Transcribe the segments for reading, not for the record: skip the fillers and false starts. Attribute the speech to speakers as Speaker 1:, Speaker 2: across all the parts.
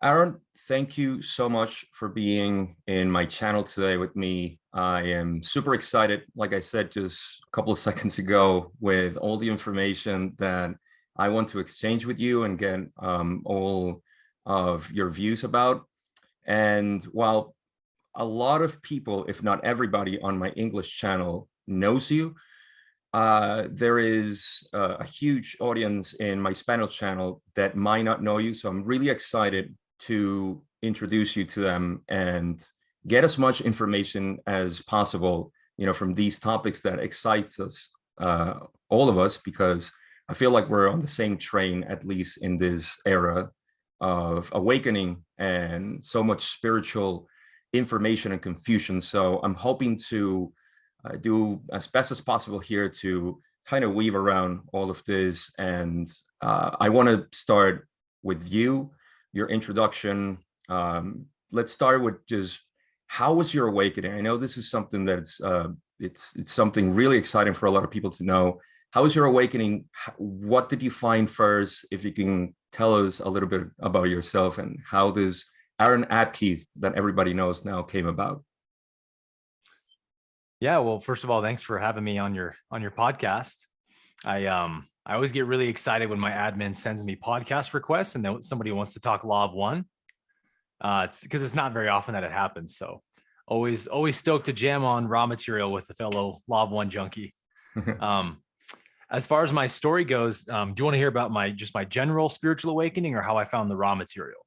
Speaker 1: Aaron, thank you so much for being in my channel today with me. I am super excited, like I said just a couple of seconds ago, with all the information that I want to exchange with you and get all of your views about. And while a lot of people, if not everybody on my English channel knows you, there is a huge audience in my Spanish channel that might not know you. So I'm really excited to introduce you to them and get as much information as possible, from these topics that excite us, all of us, because I feel like we're on the same train, at least in this era of awakening and so much spiritual information and confusion. So I'm hoping to do as best as possible here to kind of weave around all of this. And I want to start with you, your introduction. Let's start with just, how was your awakening? I know this is something that's it's something really exciting for a lot of people to know. How was your awakening? What did you find first? If you can tell us a little bit about yourself and how this Aaron Abke that everybody knows now came about.
Speaker 2: Yeah, well, first of all, thanks for having me on your podcast. I always get really excited when my admin sends me podcast requests and then somebody wants to talk Law of One. It's because it's not very often that it happens. So always stoked to jam on raw material with a fellow Law of One junkie. As far as my story goes, do you want to hear about my general spiritual awakening or how I found the raw material?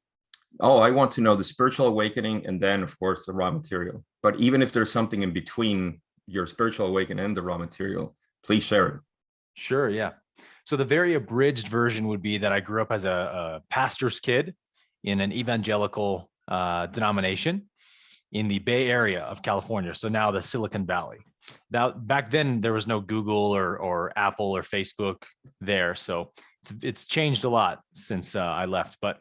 Speaker 1: Oh, I want to know the spiritual awakening and then, of course, the raw material. But even if there's something in between your spiritual awakening and the raw material, please share it.
Speaker 2: Sure, yeah. So the very abridged version would be that I grew up as a pastor's kid in an evangelical denomination in the Bay Area of California. So now the Silicon Valley. Now, back then there was no Google or Apple or Facebook there. So it's changed a lot since I left. But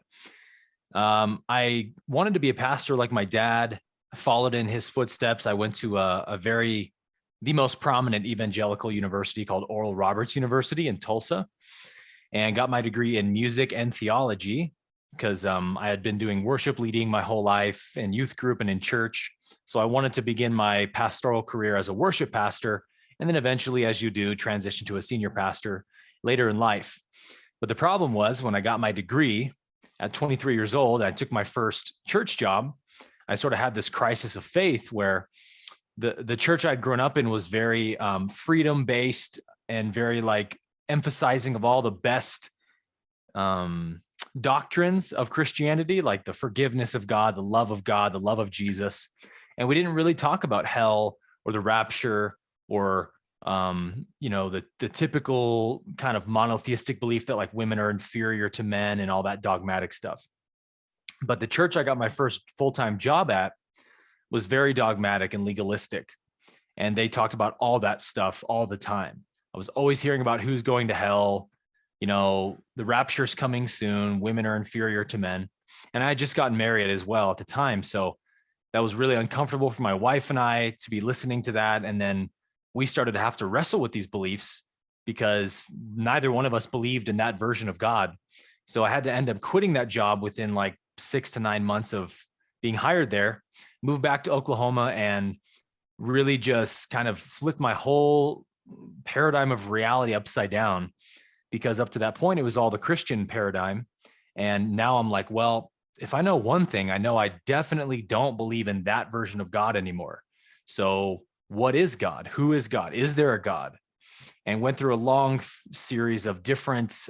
Speaker 2: I wanted to be a pastor like my dad. I followed in his footsteps. I went to the most prominent evangelical university called Oral Roberts University in Tulsa, and got my degree in music and theology because I had been doing worship leading my whole life in youth group and in church. So I wanted to begin my pastoral career as a worship pastor, and then eventually, as you do, transition to a senior pastor later in life. But the problem was when I got my degree at 23 years old, I took my first church job. I sort of had this crisis of faith where the church I'd grown up in was very freedom-based and very emphasizing of all the best doctrines of Christianity, like the forgiveness of God, the love of Jesus. And we didn't really talk about hell or the rapture or the typical kind of monotheistic belief that women are inferior to men and all that dogmatic stuff. But the church I got my first full-time job at was very dogmatic and legalistic. And they talked about all that stuff all the time. I was always hearing about who's going to hell, the rapture's coming soon, women are inferior to men. And I had just gotten married as well at the time. So that was really uncomfortable for my wife and I to be listening to that. And then we started to have to wrestle with these beliefs because neither one of us believed in that version of God. So I had to end up quitting that job within 6 to 9 months of being hired there, moved back to Oklahoma, and really just kind of flipped my whole paradigm of reality upside down, because up to that point, it was all the Christian paradigm. And now I'm like, well, if I know one thing, I know I definitely don't believe in that version of God anymore. So what is God? Who is God? Is there a God? And went through a long series of different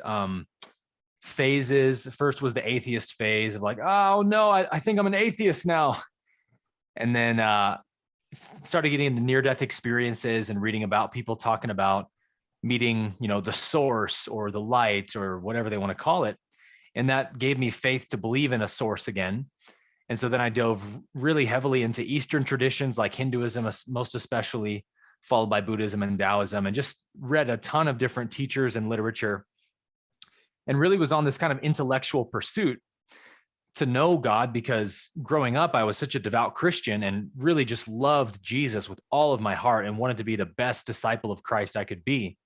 Speaker 2: phases. First was the atheist phase of oh no, I think I'm an atheist now. And then started getting into near-death experiences and reading about people talking about meeting, the source or the light or whatever they want to call it. And that gave me faith to believe in a source again. And so then I dove really heavily into Eastern traditions like Hinduism, most especially, followed by Buddhism and Taoism, and just read a ton of different teachers and literature, and really was on this kind of intellectual pursuit to know God, because growing up, I was such a devout Christian and really just loved Jesus with all of my heart and wanted to be the best disciple of Christ I could be.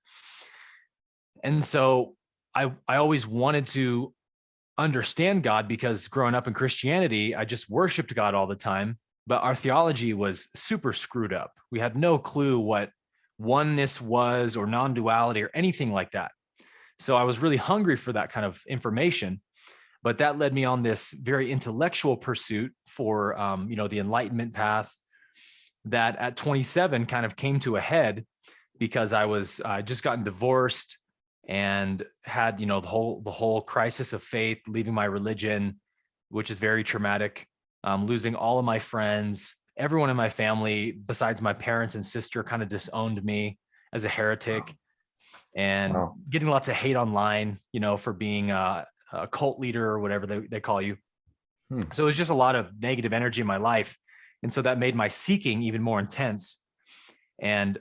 Speaker 2: And so I always wanted to understand God because growing up in Christianity, I just worshiped God all the time, but our theology was super screwed up. We had no clue what oneness was or non-duality or anything like that. So I was really hungry for that kind of information, but that led me on this very intellectual pursuit for, the enlightenment path that at 27 kind of came to a head because I just gotten divorced and had, the whole crisis of faith, leaving my religion, which is very traumatic, losing all of my friends, everyone in my family besides my parents and sister kind of disowned me as a heretic, and getting lots of hate online, for being a cult leader or whatever they call you. So it was just a lot of negative energy in my life. And so that made my seeking even more intense. And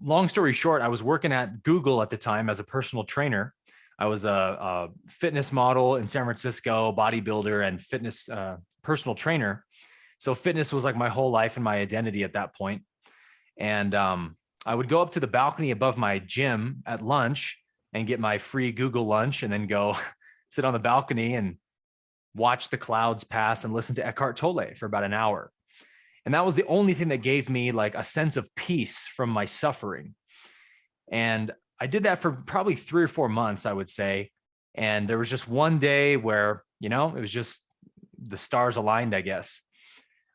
Speaker 2: long story short, I was working at Google at the time as a personal trainer. I was a fitness model in San Francisco, bodybuilder and fitness personal trainer. So fitness was like my whole life and my identity at that point. And I would go up to the balcony above my gym at lunch and get my free Google lunch and then go sit on the balcony and watch the clouds pass and listen to Eckhart Tolle for about an hour. And that was the only thing that gave me like a sense of peace from my suffering. And I did that for probably 3 or 4 months, I would say. And there was just one day where, it was just the stars aligned, I guess.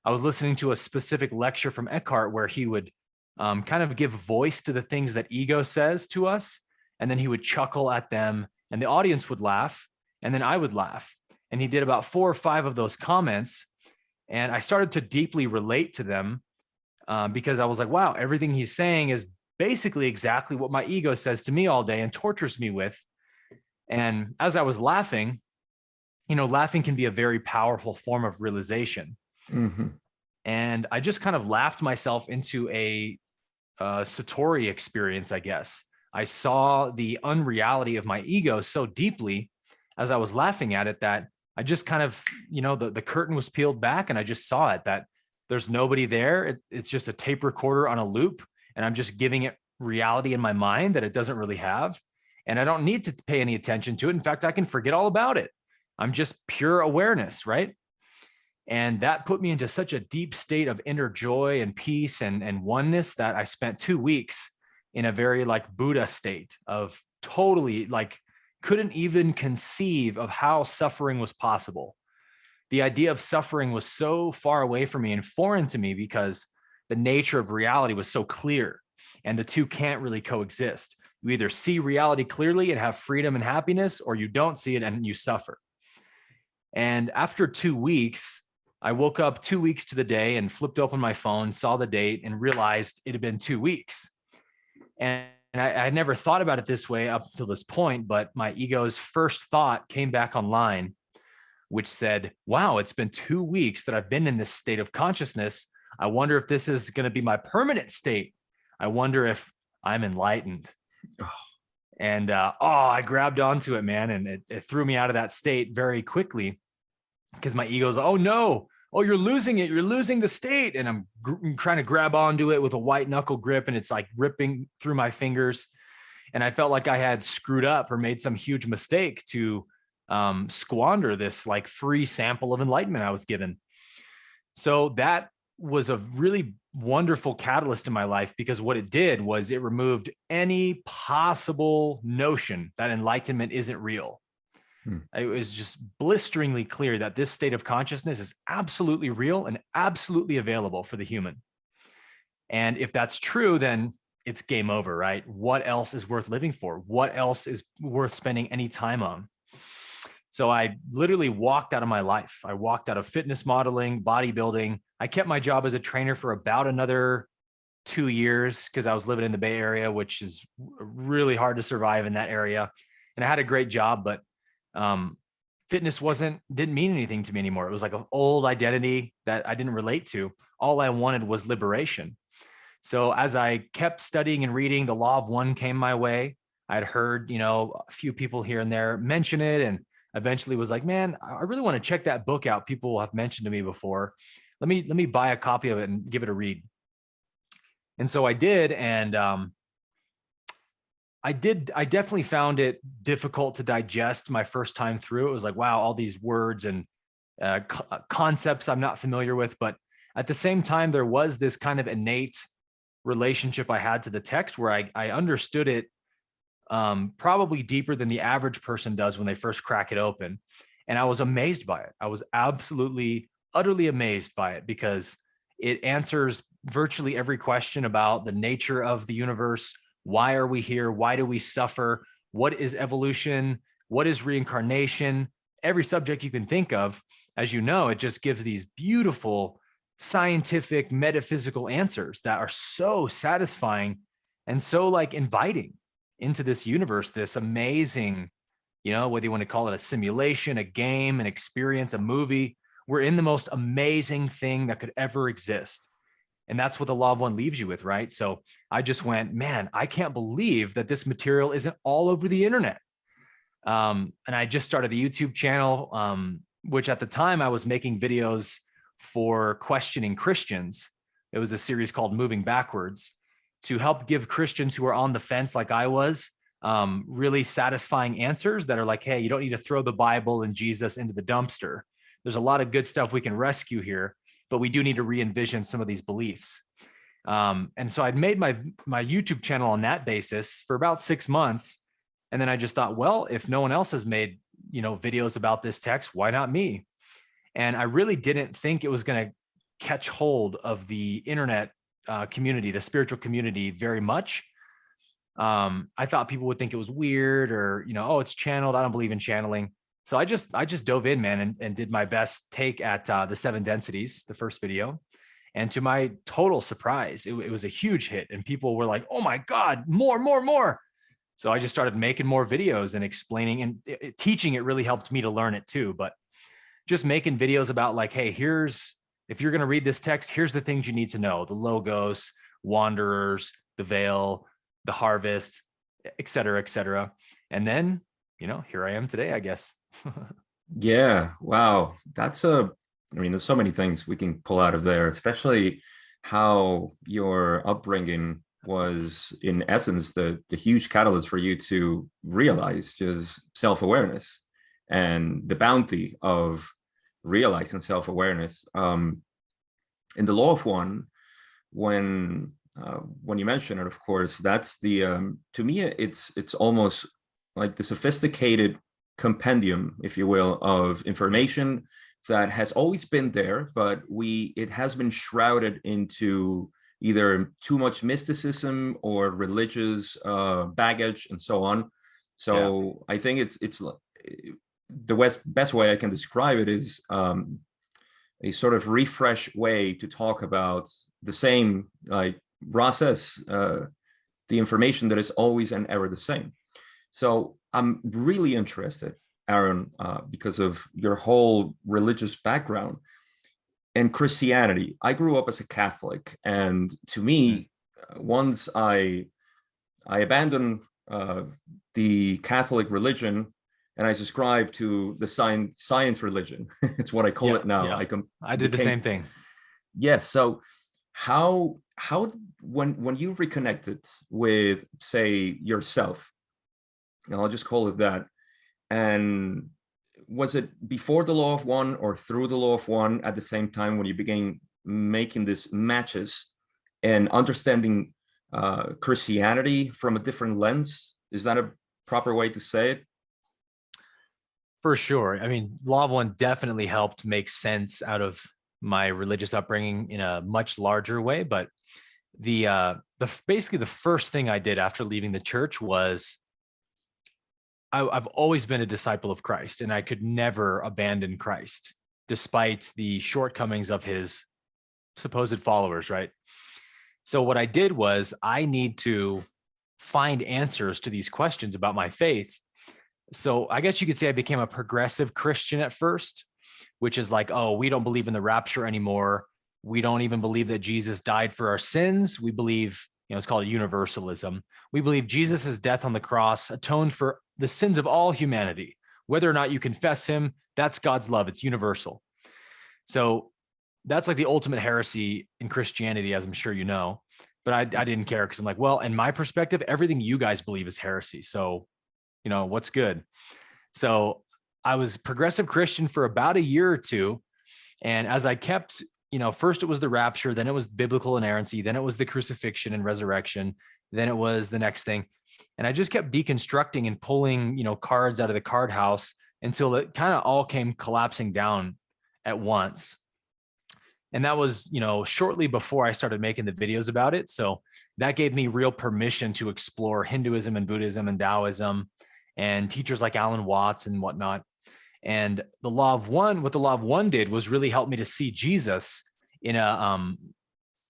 Speaker 2: I was listening to a specific lecture from Eckhart where he would kind of give voice to the things that ego says to us. And then he would chuckle at them and the audience would laugh. And then I would laugh. And he did about 4 or 5 of those comments. And I started to deeply relate to them because I was like, wow, everything he's saying is basically exactly what my ego says to me all day and tortures me with. And as I was laughing, laughing can be a very powerful form of realization. Mm-hmm. And I just kind of laughed myself into a Satori experience, I guess. I saw the unreality of my ego so deeply as I was laughing at it that I just kind of, the curtain was peeled back and I just saw it, that there's nobody there. It's just a tape recorder on a loop. And I'm just giving it reality in my mind that it doesn't really have. And I don't need to pay any attention to it. In fact, I can forget all about it. I'm just pure awareness, right? And that put me into such a deep state of inner joy and peace and oneness that I spent 2 weeks in a very like Buddha state of totally like couldn't even conceive of how suffering was possible. The idea of suffering was so far away from me and foreign to me because the nature of reality was so clear and the two can't really coexist. You either see reality clearly and have freedom and happiness, or you don't see it and you suffer. And after 2 weeks, I woke up 2 weeks to the day and flipped open my phone, saw the date and realized it had been 2 weeks. And I had never thought about it this way up until this point, but my ego's first thought came back online, which said, wow, it's been 2 weeks that I've been in this state of consciousness. I wonder if this is going to be my permanent state. I wonder if I'm enlightened. And I grabbed onto it, man. And it threw me out of that state very quickly because my ego's, oh no, you're losing it. You're losing the state. And I'm trying to grab onto it with a white knuckle grip and it's like ripping through my fingers. And I felt like I had screwed up or made some huge mistake to squander this like free sample of enlightenment I was given. So that was a really wonderful catalyst in my life because what it did was it removed any possible notion that enlightenment isn't real. It was just blisteringly clear that this state of consciousness is absolutely real and absolutely available for the human. And if that's true, then it's game over, right? What else is worth living for? What else is worth spending any time on? So I literally walked out of my life. I walked out of fitness modeling, bodybuilding. I kept my job as a trainer for about another 2 years because I was living in the Bay Area, which is really hard to survive in that area. And I had a great job, but fitness didn't mean anything to me anymore. It was like an old identity that I didn't relate to. All I wanted was liberation. So as I kept studying and reading, the Law of One came my way. I'd heard, a few people here and there mention it, and eventually was like, man, I really want to check that book out. People have mentioned to me before. Let me buy a copy of it and give it a read. And so I did. And I definitely found it difficult to digest my first time through. It was like, wow, all these words and concepts I'm not familiar with. But at the same time, there was this kind of innate relationship I had to the text where I understood it probably deeper than the average person does when they first crack it open. And I was amazed by it. I was absolutely, utterly amazed by it because it answers virtually every question about the nature of the universe. Why are we here? Why do we suffer? What is evolution? What is reincarnation? Every subject you can think of. As you know, it just gives these beautiful scientific, metaphysical answers that are so satisfying and so like inviting into this universe, this amazing, whether you want to call it a simulation, a game, an experience, a movie. We're in the most amazing thing that could ever exist. And that's what the Law of One leaves you with, right? So I just went, man, I can't believe that this material isn't all over the internet. And I just started a YouTube channel, which at the time I was making videos for questioning Christians. It was a series called Moving Backwards to help give Christians who are on the fence like I was, really satisfying answers that are like, hey, you don't need to throw the Bible and Jesus into the dumpster. There's a lot of good stuff we can rescue here, but we do need to re-envision some of these beliefs. And so I'd made my YouTube channel on that basis for about 6 months. And then I just thought, well, if no one else has made, videos about this text, why not me? And I really didn't think it was going to catch hold of the internet community, the spiritual community very much. I thought people would think it was weird or, oh, it's channeled. I don't believe in channeling. So I just dove in, man, and did my best take at the 7 densities, the first video. And to my total surprise, it was a huge hit. And people were like, oh my God, more. So I just started making more videos and explaining, and teaching it really helped me to learn it too. But just making videos about like, hey, if you're going to read this text, here's the things you need to know: the logos, wanderers, the veil, the harvest, et cetera, et cetera. And then, here I am today, I guess.
Speaker 1: Yeah. Wow. There's so many things we can pull out of there, especially how your upbringing was, in essence, the huge catalyst for you to realize just self-awareness and the bounty of realizing self-awareness. In the Law of One, when you mention it, of course, that's the to me it's almost like the sophisticated compendium, if you will, of information that has always been there, but it has been shrouded into either too much mysticism or religious baggage and so on. So yeah. I think it's the best way I can describe it is a sort of refresh way to talk about the same like process, the information that is always and ever the same. So I'm really interested, Aaron, because of your whole religious background and Christianity. I grew up as a Catholic, and to me, once I abandoned the Catholic religion and I subscribed to the science religion, it's what I call it now.
Speaker 2: Yeah. I did the same thing.
Speaker 1: Yes. So how when you reconnected with, say, yourself, and I'll just call it that, and was it before the Law of One or through the Law of One at the same time when you began making these matches and understanding Christianity from a different lens? Is that a proper way to say it?
Speaker 2: For sure. I mean, Law of One definitely helped make sense out of my religious upbringing in a much larger way. But basically the first thing I did after leaving the church was I've always been a disciple of Christ, and I could never abandon Christ despite the shortcomings of his supposed followers, right? So what I did was I need to find answers to these questions about my faith. So I guess you could say I became a progressive Christian at first, which is like, oh, we don't believe in the rapture anymore. We don't even believe that Jesus died for our sins. We believe, it's called universalism. We believe Jesus' death on the cross atoned for the sins of all humanity. Whether or not you confess him, that's God's love. It's universal. So that's like the ultimate heresy in Christianity, as I'm sure you know. but I didn't care because I'm like, well, in my perspective, everything you guys believe is heresy. So, what's good? So I was progressive Christian for about a year or two. And as I kept, first it was the rapture, then it was biblical inerrancy, then it was the crucifixion and resurrection, then it was the next thing. And I just kept deconstructing and pulling, cards out of the card house until it kind of all came collapsing down at once. And that was, shortly before I started making the videos about it. So that gave me real permission to explore Hinduism and Buddhism and Taoism and teachers like Alan Watts and whatnot. And the law of one, what the law of one did was really help me to see Jesus in a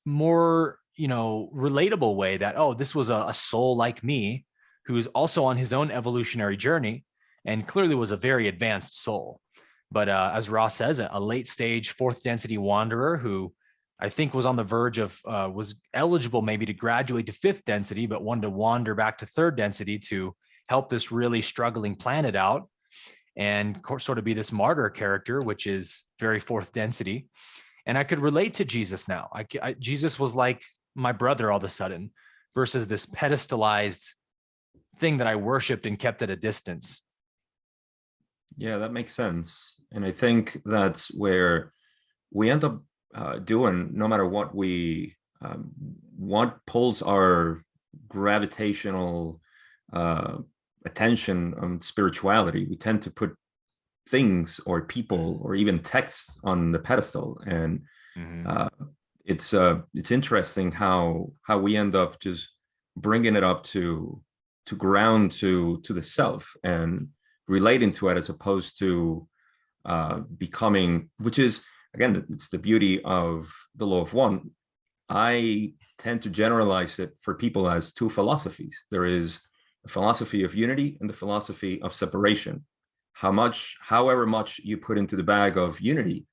Speaker 2: more, relatable way that, oh, this was a soul like me who's also on his own evolutionary journey and clearly was a very advanced soul. But as Ross says, a late stage fourth density wanderer who I think was on the verge of, was eligible maybe to graduate to fifth density, but wanted to wander back to third density to help this really struggling planet out and sort of be this martyr character, which is very fourth density. And I could relate to Jesus now. Jesus was like my brother all of a sudden versus this pedestalized thing that I worshiped and kept at a distance.
Speaker 1: Yeah, that makes sense. And I think that's where we end up doing, no matter what what pulls our gravitational attention on spirituality, we tend to put things or people or even texts on the pedestal. And it's interesting how we end up just bringing it up to ground to the self and relating to it, as opposed to becoming, which is, again, it's the beauty of the law of one. I tend to generalize it for people as two philosophies. There is a philosophy of unity and the philosophy of separation. However much you put into the bag of unity,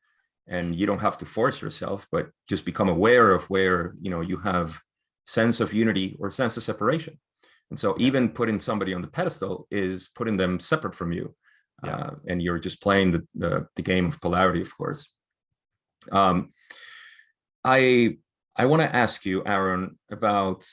Speaker 1: and you don't have to force yourself, but just become aware of where, you have sense of unity or sense of separation. And so even putting somebody on the pedestal is putting them separate from you. And you're just playing the game of polarity, of course. I want to ask you, Aaron, about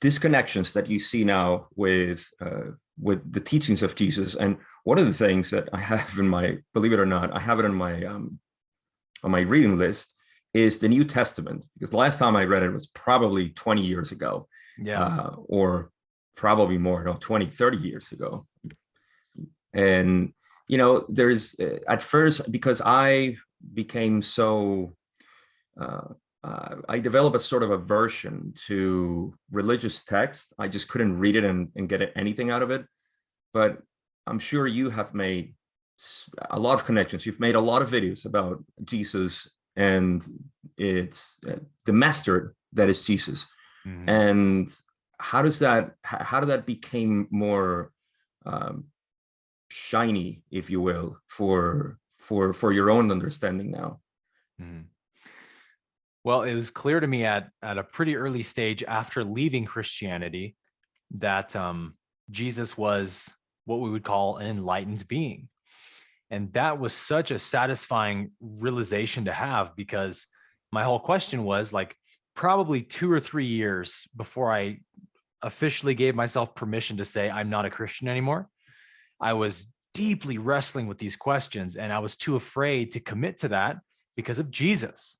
Speaker 1: disconnections that you see now with the teachings of Jesus. And one of the things that I have in my, believe it or not, I have it on my reading list, is the New Testament, because the last time I read it was probably 20 years ago. Or probably more, 20, 30 years ago. And, there's at first, because I became so, I developed a sort of aversion to religious text. I just couldn't read it and get anything out of it. But I'm sure you have made a lot of connections. You've made a lot of videos about Jesus and it's the master that is Jesus. And how did that become more shiny, if you will, for your own understanding now?
Speaker 2: Well, it was clear to me at a pretty early stage after leaving Christianity that Jesus was what we would call an enlightened being. And that was such a satisfying realization to have, because my whole question was like, probably 2 or 3 years before I officially gave myself permission to say I'm not a Christian anymore, I was deeply wrestling with these questions, and I was too afraid to commit to that because of Jesus.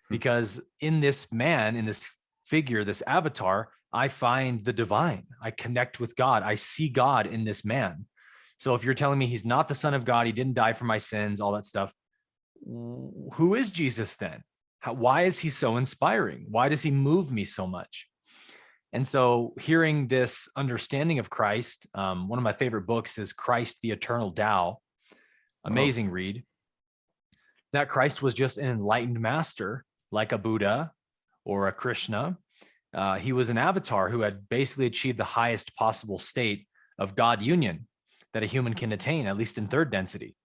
Speaker 2: Because in this man, in this figure, this avatar, I find the divine. I connect with God. I see God in this man. So if you're telling me he's not the Son of God, he didn't die for my sins, all that stuff, who is Jesus then? Why is he so inspiring? Why does he move me so much? And so hearing this understanding of Christ, one of my favorite books is Christ, the Eternal Tao. Amazing read. That Christ was just an enlightened master, like a Buddha or a Krishna. He was an avatar who had basically achieved the highest possible state of God union that a human can attain, at least in third density.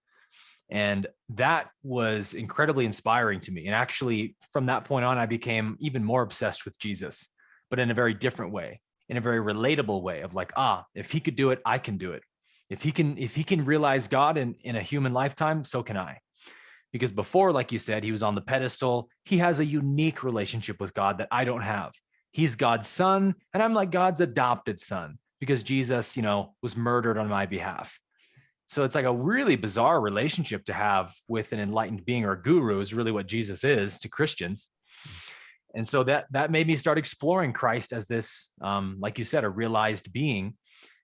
Speaker 2: And that was incredibly inspiring to me. And actually, from that point on, I became even more obsessed with Jesus, but in a very different way, in a very relatable way of like, if he could do it, I can do it. If he can realize God in a human lifetime, so can I. Because before, like you said, he was on the pedestal. He has a unique relationship with God that I don't have. He's God's son, and I'm like God's adopted son because Jesus, was murdered on my behalf. So it's like a really bizarre relationship to have with an enlightened being, or a guru is really what Jesus is to Christians. And so that made me start exploring Christ as this, like you said, a realized being,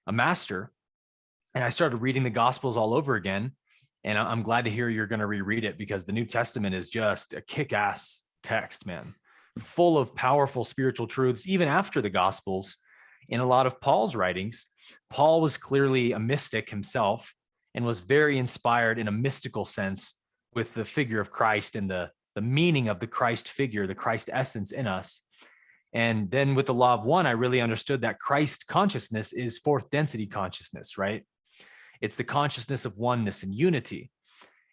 Speaker 2: a master. And I started reading the Gospels all over again. And I'm glad to hear you're going to reread it, because the New Testament is just a kick-ass text, man, full of powerful spiritual truths, even after the Gospels. In a lot of Paul's writings, Paul was clearly a mystic himself and was very inspired in a mystical sense with the figure of Christ and the meaning of the Christ figure, the Christ essence in us. And then with the Law of One, I really understood that Christ consciousness is fourth density consciousness, right? It's the consciousness of oneness and unity.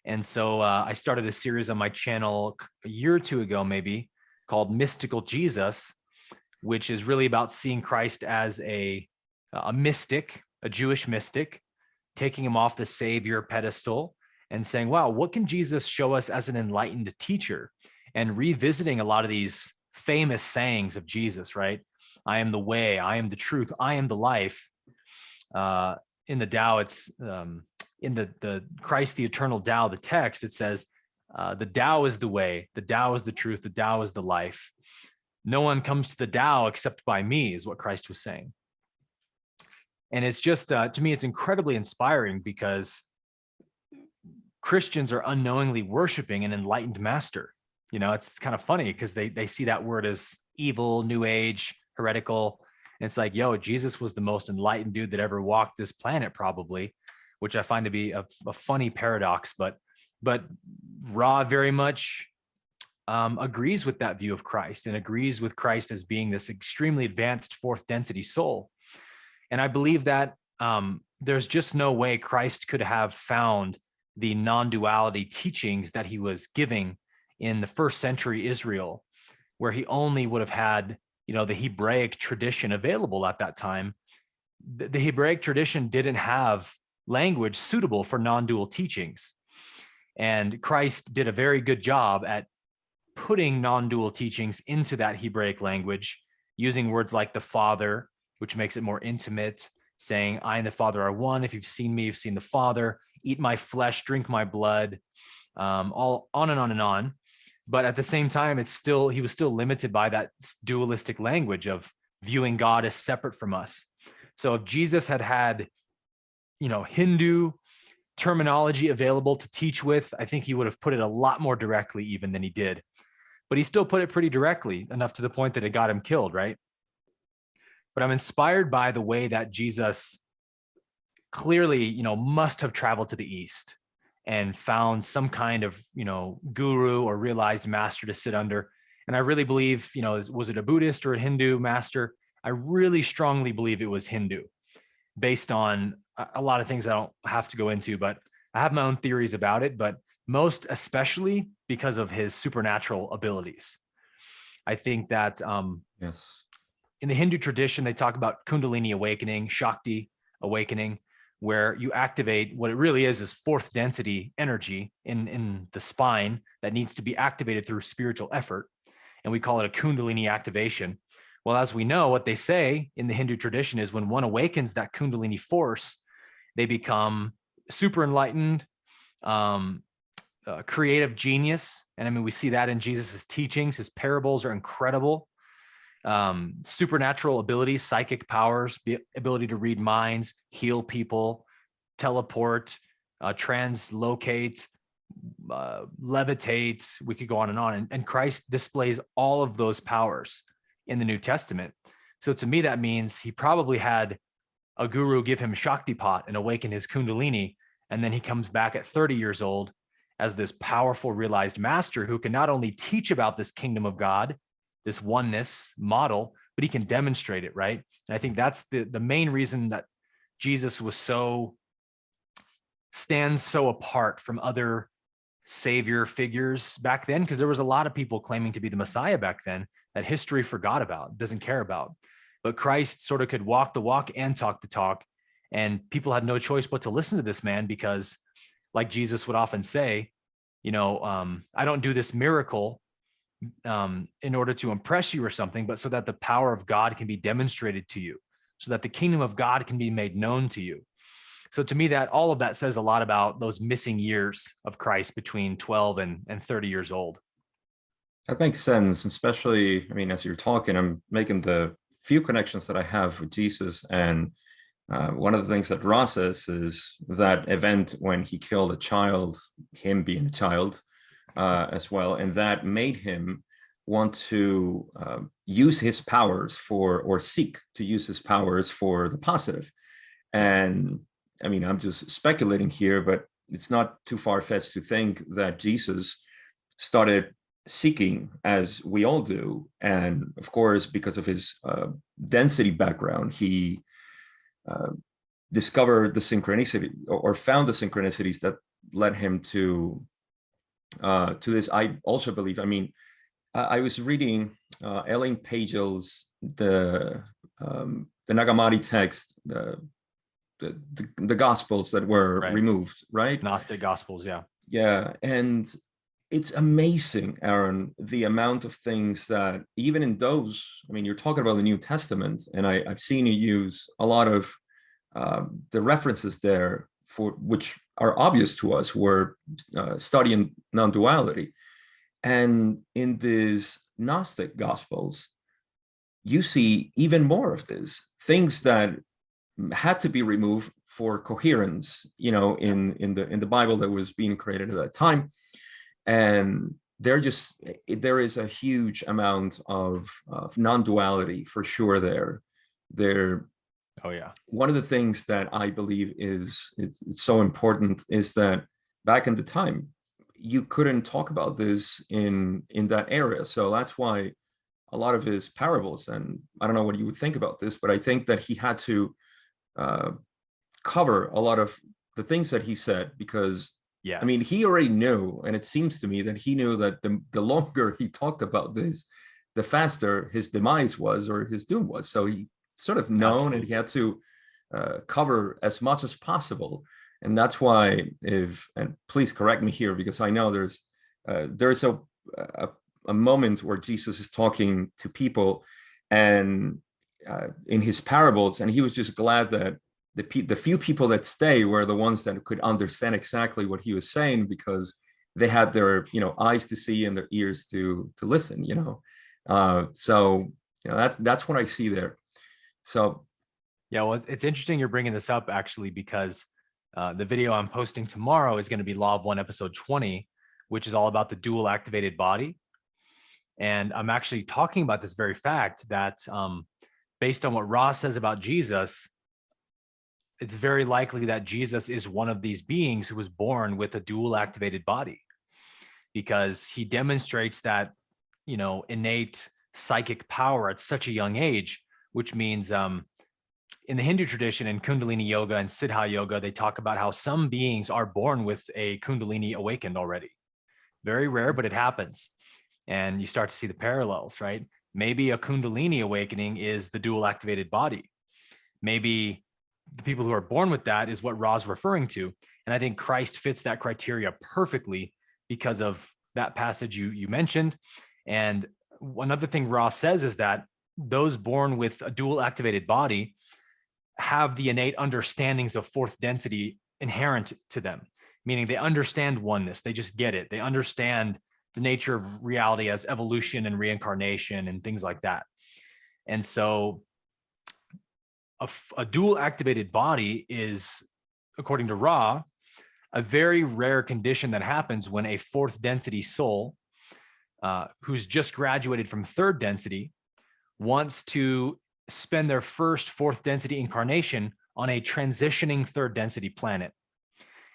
Speaker 2: And so I started a series on my channel a year or two ago, maybe, called Mystical Jesus, which is really about seeing Christ as a mystic, a Jewish mystic, taking him off the savior pedestal and saying, wow, what can Jesus show us as an enlightened teacher? And revisiting a lot of these famous sayings of Jesus, right? I am the way, I am the truth, I am the life. In the Tao, it's in the Christ, the eternal Tao, the text, it says, the Tao is the way, the Tao is the truth, the Tao is the life. No one comes to the Tao except by me, is what Christ was saying. And it's just, to me, it's incredibly inspiring, because Christians are unknowingly worshiping an enlightened master. It's kind of funny because they see that word as evil, new age, heretical. And it's like, yo, Jesus was the most enlightened dude that ever walked this planet, probably, which I find to be a funny paradox, but Ra very much agrees with that view of Christ, and agrees with Christ as being this extremely advanced fourth density soul. And I believe that there's just no way Christ could have found the non-duality teachings that he was giving in the first century Israel, where he only would have had, the Hebraic tradition available at that time. The Hebraic tradition didn't have language suitable for non-dual teachings. And Christ did a very good job at putting non-dual teachings into that Hebraic language, using words like the Father, which makes it more intimate, saying, I and the Father are one. If you've seen me, you've seen the Father. Eat my flesh, drink my blood, all on and on and on. But at the same time, he was still limited by that dualistic language of viewing God as separate from us. So if Jesus had Hindu terminology available to teach with, I think he would have put it a lot more directly even than he did. But he still put it pretty directly, enough to the point that it got him killed, right? But I'm inspired by the way that Jesus clearly, must have traveled to the East and found some kind of, guru or realized master to sit under. And I really believe, was it a Buddhist or a Hindu master? I really strongly believe it was Hindu, based on a lot of things I don't have to go into, but I have my own theories about it, but most especially because of his supernatural abilities. I think that
Speaker 1: Yes.
Speaker 2: in the Hindu tradition, they talk about Kundalini awakening, Shakti awakening, where you activate what it really is fourth density energy in the spine that needs to be activated through spiritual effort. And we call it a Kundalini activation. Well, as we know, what they say in the Hindu tradition is when one awakens that Kundalini force, they become super enlightened, creative genius. And I mean, we see that in Jesus's teachings. His parables are incredible. Supernatural abilities, psychic powers, ability to read minds, heal people, teleport, translocate, levitate. We could go on and on. And Christ displays all of those powers in the New Testament. So to me, that means he probably had a guru give him Shaktipat and awaken his Kundalini. And then he comes back at 30 years old as this powerful realized master who can not only teach about this kingdom of God, this oneness model, but he can demonstrate it, right? And I think that's the main reason that Jesus stands so apart from other savior figures back then, because there was a lot of people claiming to be the Messiah back then that history forgot about, doesn't care about. But Christ sort of could walk the walk and talk the talk, and people had no choice but to listen to this man because, like Jesus would often say, I don't do this miracle in order to impress you or something, but so that the power of God can be demonstrated to you, so that the kingdom of God can be made known to you. So to me, that all of that says a lot about those missing years of Christ between 12 and 30 years old.
Speaker 1: That makes sense, especially, I mean, as you're talking, I'm making the few connections that I have with Jesus. And one of the things that Ra says is that event when he killed a child, him being a child as well, and that made him want to use his powers or seek to use his powers for the positive. And I mean, I'm just speculating here, but it's not too far-fetched to think that Jesus started seeking as we all do. And of course, because of his density background, he discovered the synchronicity or found the synchronicities that led him to this. I also believe, I mean, I was reading Ellen Pagel's the Nag Hammadi text, the Gospels that were removed, right?
Speaker 2: Gnostic Gospels, yeah.
Speaker 1: Yeah, and it's amazing, Aaron, the amount of things that even in those, I mean, you're talking about the New Testament, and I've seen you use a lot of the references there for which are obvious to us who are studying non-duality. And in these Gnostic Gospels, you see even more of this, things that had to be removed for coherence, in the Bible that was being created at that time. And there is a huge amount of non-duality for sure there.
Speaker 2: Oh yeah.
Speaker 1: One of the things that I believe it's so important is that back in the time, you couldn't talk about this in that area. So that's why a lot of his parables, and I don't know what you would think about this, but I think that he had to cover a lot of the things that he said, because
Speaker 2: yes.
Speaker 1: I mean, he already knew, and it seems to me that he knew that the longer he talked about this, the faster his demise was or his doom was. So he sort of known Absolutely. And he had to cover as much as possible. And that's why, and please correct me here, because I know there's a moment where Jesus is talking to people, and in his parables, and he was just glad that the few people that stay were the ones that could understand exactly what he was saying, because they had their eyes to see and their ears to listen. So that's what I see there. So
Speaker 2: yeah, well, it's interesting you're bringing this up, actually, because the video I'm posting tomorrow is going to be Law of One, episode 20, which is all about the dual activated body. And I'm actually talking about this very fact that based on what Ross says about Jesus, it's very likely that Jesus is one of these beings who was born with a dual activated body, because he demonstrates that, innate psychic power at such a young age, which means in the Hindu tradition, in Kundalini Yoga and Siddha Yoga, they talk about how some beings are born with a Kundalini awakened already. Very rare, but it happens. And you start to see the parallels, right? Maybe a Kundalini awakening is the dual activated body. Maybe the people who are born with that is what Ra's referring to. And I think Christ fits that criteria perfectly because of that passage you mentioned. And another thing Ra says is that those born with a dual activated body have the innate understandings of fourth density inherent to them, meaning they understand oneness. They just get it. They understand the nature of reality as evolution and reincarnation and things like that. And so a dual activated body is, according to Ra, a very rare condition that happens when a fourth density soul who's just graduated from third density wants to spend their first fourth density incarnation on a transitioning third density planet.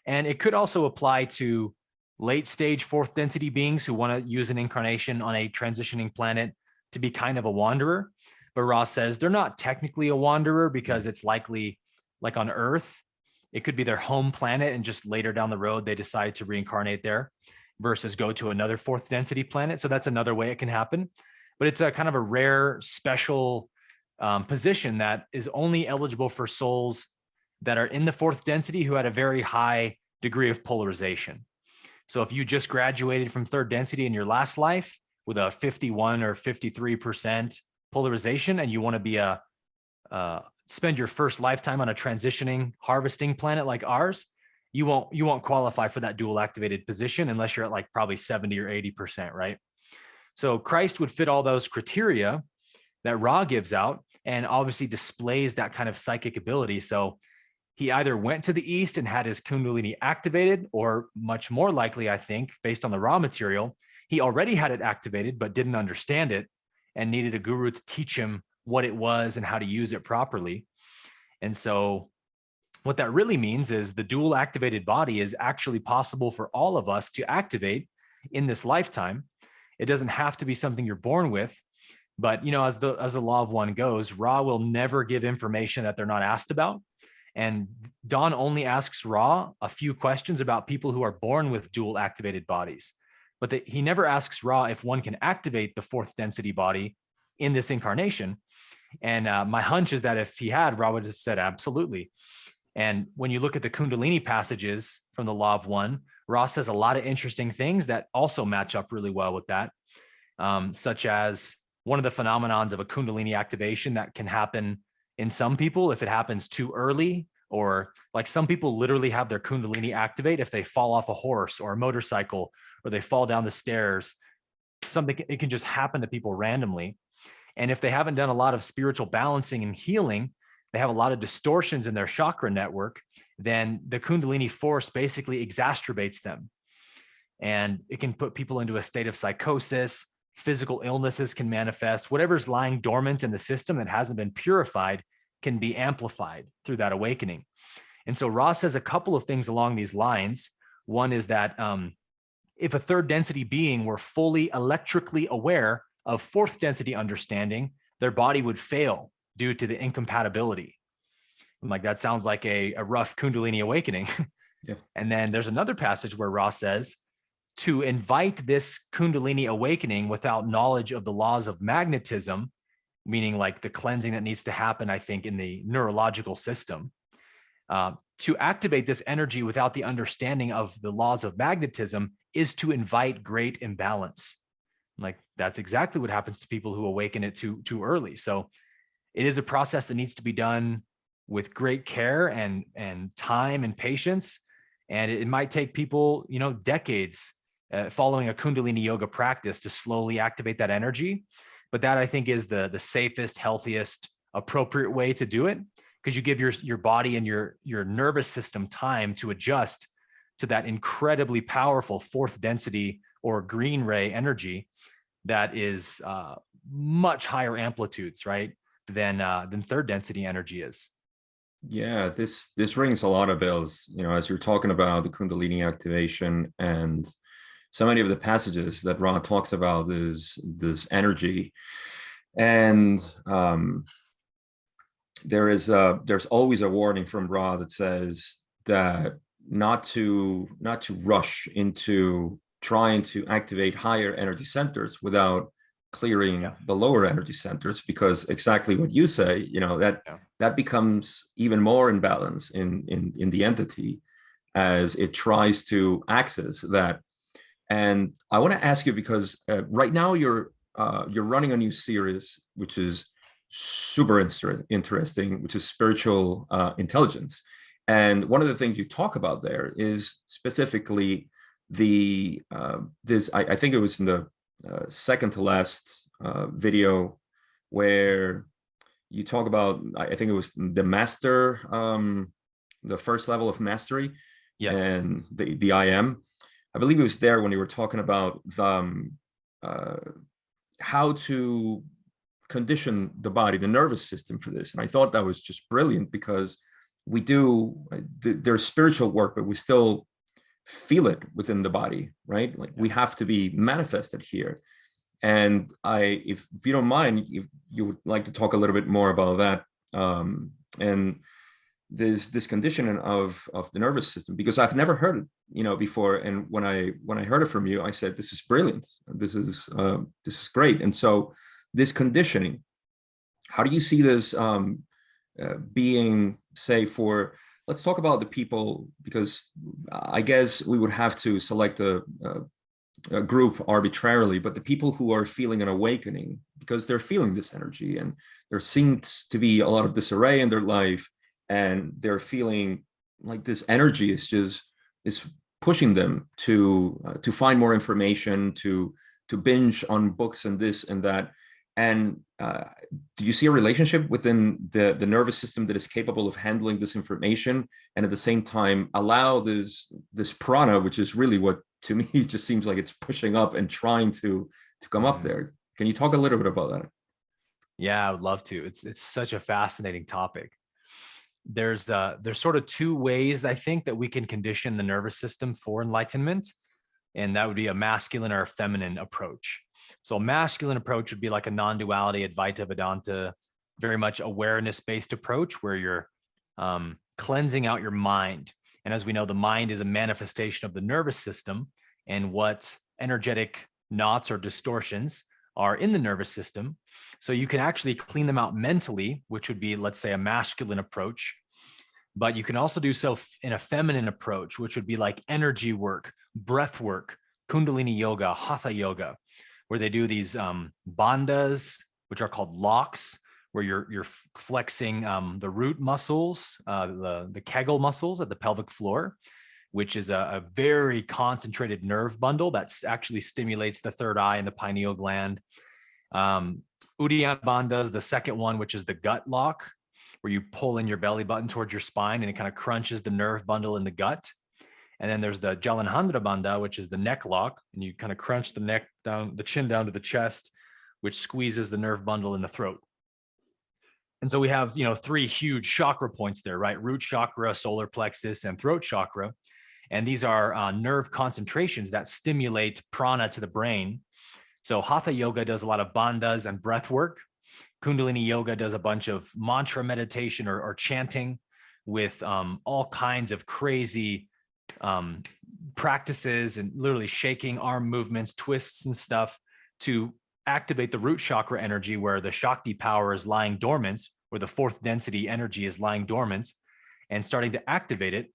Speaker 2: And it could also apply to late stage fourth density beings who want to use an incarnation on a transitioning planet to be kind of a wanderer. But Ross says they're not technically a wanderer because it's likely, like on Earth, it could be their home planet and just later down the road, they decide to reincarnate there versus go to another fourth density planet. So that's another way it can happen. But it's a kind of a rare, special position that is only eligible for souls that are in the fourth density who had a very high degree of polarization. So if you just graduated from third density in your last life with a 51 or 53% polarization, and you want to be spend your first lifetime on a transitioning harvesting planet like ours, you won't qualify for that dual activated position unless you're at like probably 70 or 80%, right? So Christ would fit all those criteria that Ra gives out, and obviously displays that kind of psychic ability. So he either went to the East and had his Kundalini activated, or much more likely, I think, based on the raw material, he already had it activated, but didn't understand it and needed a guru to teach him what it was and how to use it properly. And so what that really means is the dual activated body is actually possible for all of us to activate in this lifetime. It doesn't have to be something you're born with, but as the law of one goes, Ra will never give information that they're not asked about. And Dawn only asks Ra a few questions about people who are born with dual activated bodies, but he never asks Ra if one can activate the fourth density body in this incarnation. And my hunch is that if he had, Ra would have said absolutely. And when you look at the Kundalini passages from the law of one, Ra says a lot of interesting things that also match up really well with that, such as one of the phenomenons of a Kundalini activation that can happen in some people if it happens too early, or like some people literally have their Kundalini activate if they fall off a horse or a motorcycle, or they fall down the stairs. It can just happen to people randomly. And if they haven't done a lot of spiritual balancing and healing, they have a lot of distortions in their chakra network, then the Kundalini force basically exacerbates them. And it can put people into a state of psychosis. Physical illnesses can manifest. Whatever's lying dormant in the system that hasn't been purified can be amplified through that awakening. And so Ra says a couple of things along these lines. One is that if a third density being were fully electrically aware of fourth density understanding, their body would fail due to the incompatibility. I'm like, that sounds like a rough Kundalini awakening.
Speaker 1: Yeah.
Speaker 2: And then there's another passage where Ra says, to invite this Kundalini awakening without knowledge of the laws of magnetism, meaning like the cleansing that needs to happen, I think, in the neurological system, to activate this energy without the understanding of the laws of magnetism is to invite great imbalance. Like, that's exactly what happens to people who awaken it too early. So it is a process that needs to be done with great care and time and patience. And it might take people, decades following a Kundalini yoga practice to slowly activate that energy. But that, I think, is the safest, healthiest, appropriate way to do it, because you give your body and your nervous system time to adjust to that incredibly powerful fourth density or green ray energy that is much higher amplitudes, right, than third density energy is.
Speaker 1: Yeah, this rings a lot of bells, as you're talking about the Kundalini activation, and so many of the passages that Ra talks about this energy. And there's always a warning from Ra that says that not to rush into trying to activate higher energy centers without clearing the lower energy centers, because exactly what you say, that becomes even more imbalance in the entity as it tries to access that. And I want to ask you, because right now you're running a new series, which is super interesting, which is spiritual intelligence. And one of the things you talk about there is specifically I think it was in the second to last video, where you talk about, I think it was the master, the first level of mastery. Yes. And the I believe it was there when you were talking about how to condition the body, the nervous system for this. And I thought that was just brilliant, because there's spiritual work, but we still feel it within the body, right? Like, we have to be manifested here. And if you don't mind, if you would like to talk a little bit more about that, and this conditioning of the nervous system, because I've never heard it, before. And when I heard it from you, I said, this is brilliant. This is great. And so this conditioning, how do you see this being, say, for let's talk about the people, because I guess we would have to select a group arbitrarily, but the people who are feeling an awakening because they're feeling this energy, and there seems to be a lot of disarray in their life, and they're feeling like this energy is pushing them to find more information, to binge on books and this and that. And do you see a relationship within the nervous system that is capable of handling this information, and at the same time allow this prana, which is really what to me just seems like it's pushing up and trying to come up there? Can you talk a little bit about that?
Speaker 2: Yeah, I would love to. It's such a fascinating topic. There's sort of two ways I think that we can condition the nervous system for enlightenment, and that would be a masculine or a feminine approach. So a masculine approach would be like a non-duality, Advaita Vedanta, very much awareness-based approach where you're cleansing out your mind. And as we know, the mind is a manifestation of the nervous system, and what energetic knots or distortions are in the nervous system. So you can actually clean them out mentally, which would be, let's say, a masculine approach. But you can also do so in a feminine approach, which would be like energy work, breath work, Kundalini Yoga, Hatha Yoga, where they do these bandhas, which are called locks, where you're flexing the root muscles, the Kegel muscles at the pelvic floor, which is a very concentrated nerve bundle that actually stimulates the third eye and the pineal gland. Uddiyana bandhas, the second one, which is the gut lock, where you pull in your belly button towards your spine and it kind of crunches the nerve bundle in the gut. And then there's the Jalandhara bandha, which is the neck lock, and you kind of crunch the neck down, the chin down to the chest, which squeezes the nerve bundle in the throat. And so we have, three huge chakra points there, right? Root chakra, solar plexus, and throat chakra. And these are nerve concentrations that stimulate prana to the brain. So Hatha Yoga does a lot of bandhas and breath work. Kundalini Yoga does a bunch of mantra meditation or chanting with all kinds of crazy practices and literally shaking arm movements, twists and stuff to activate the root chakra energy, where the Shakti power is lying dormant, where the fourth density energy is lying dormant, and starting to activate it.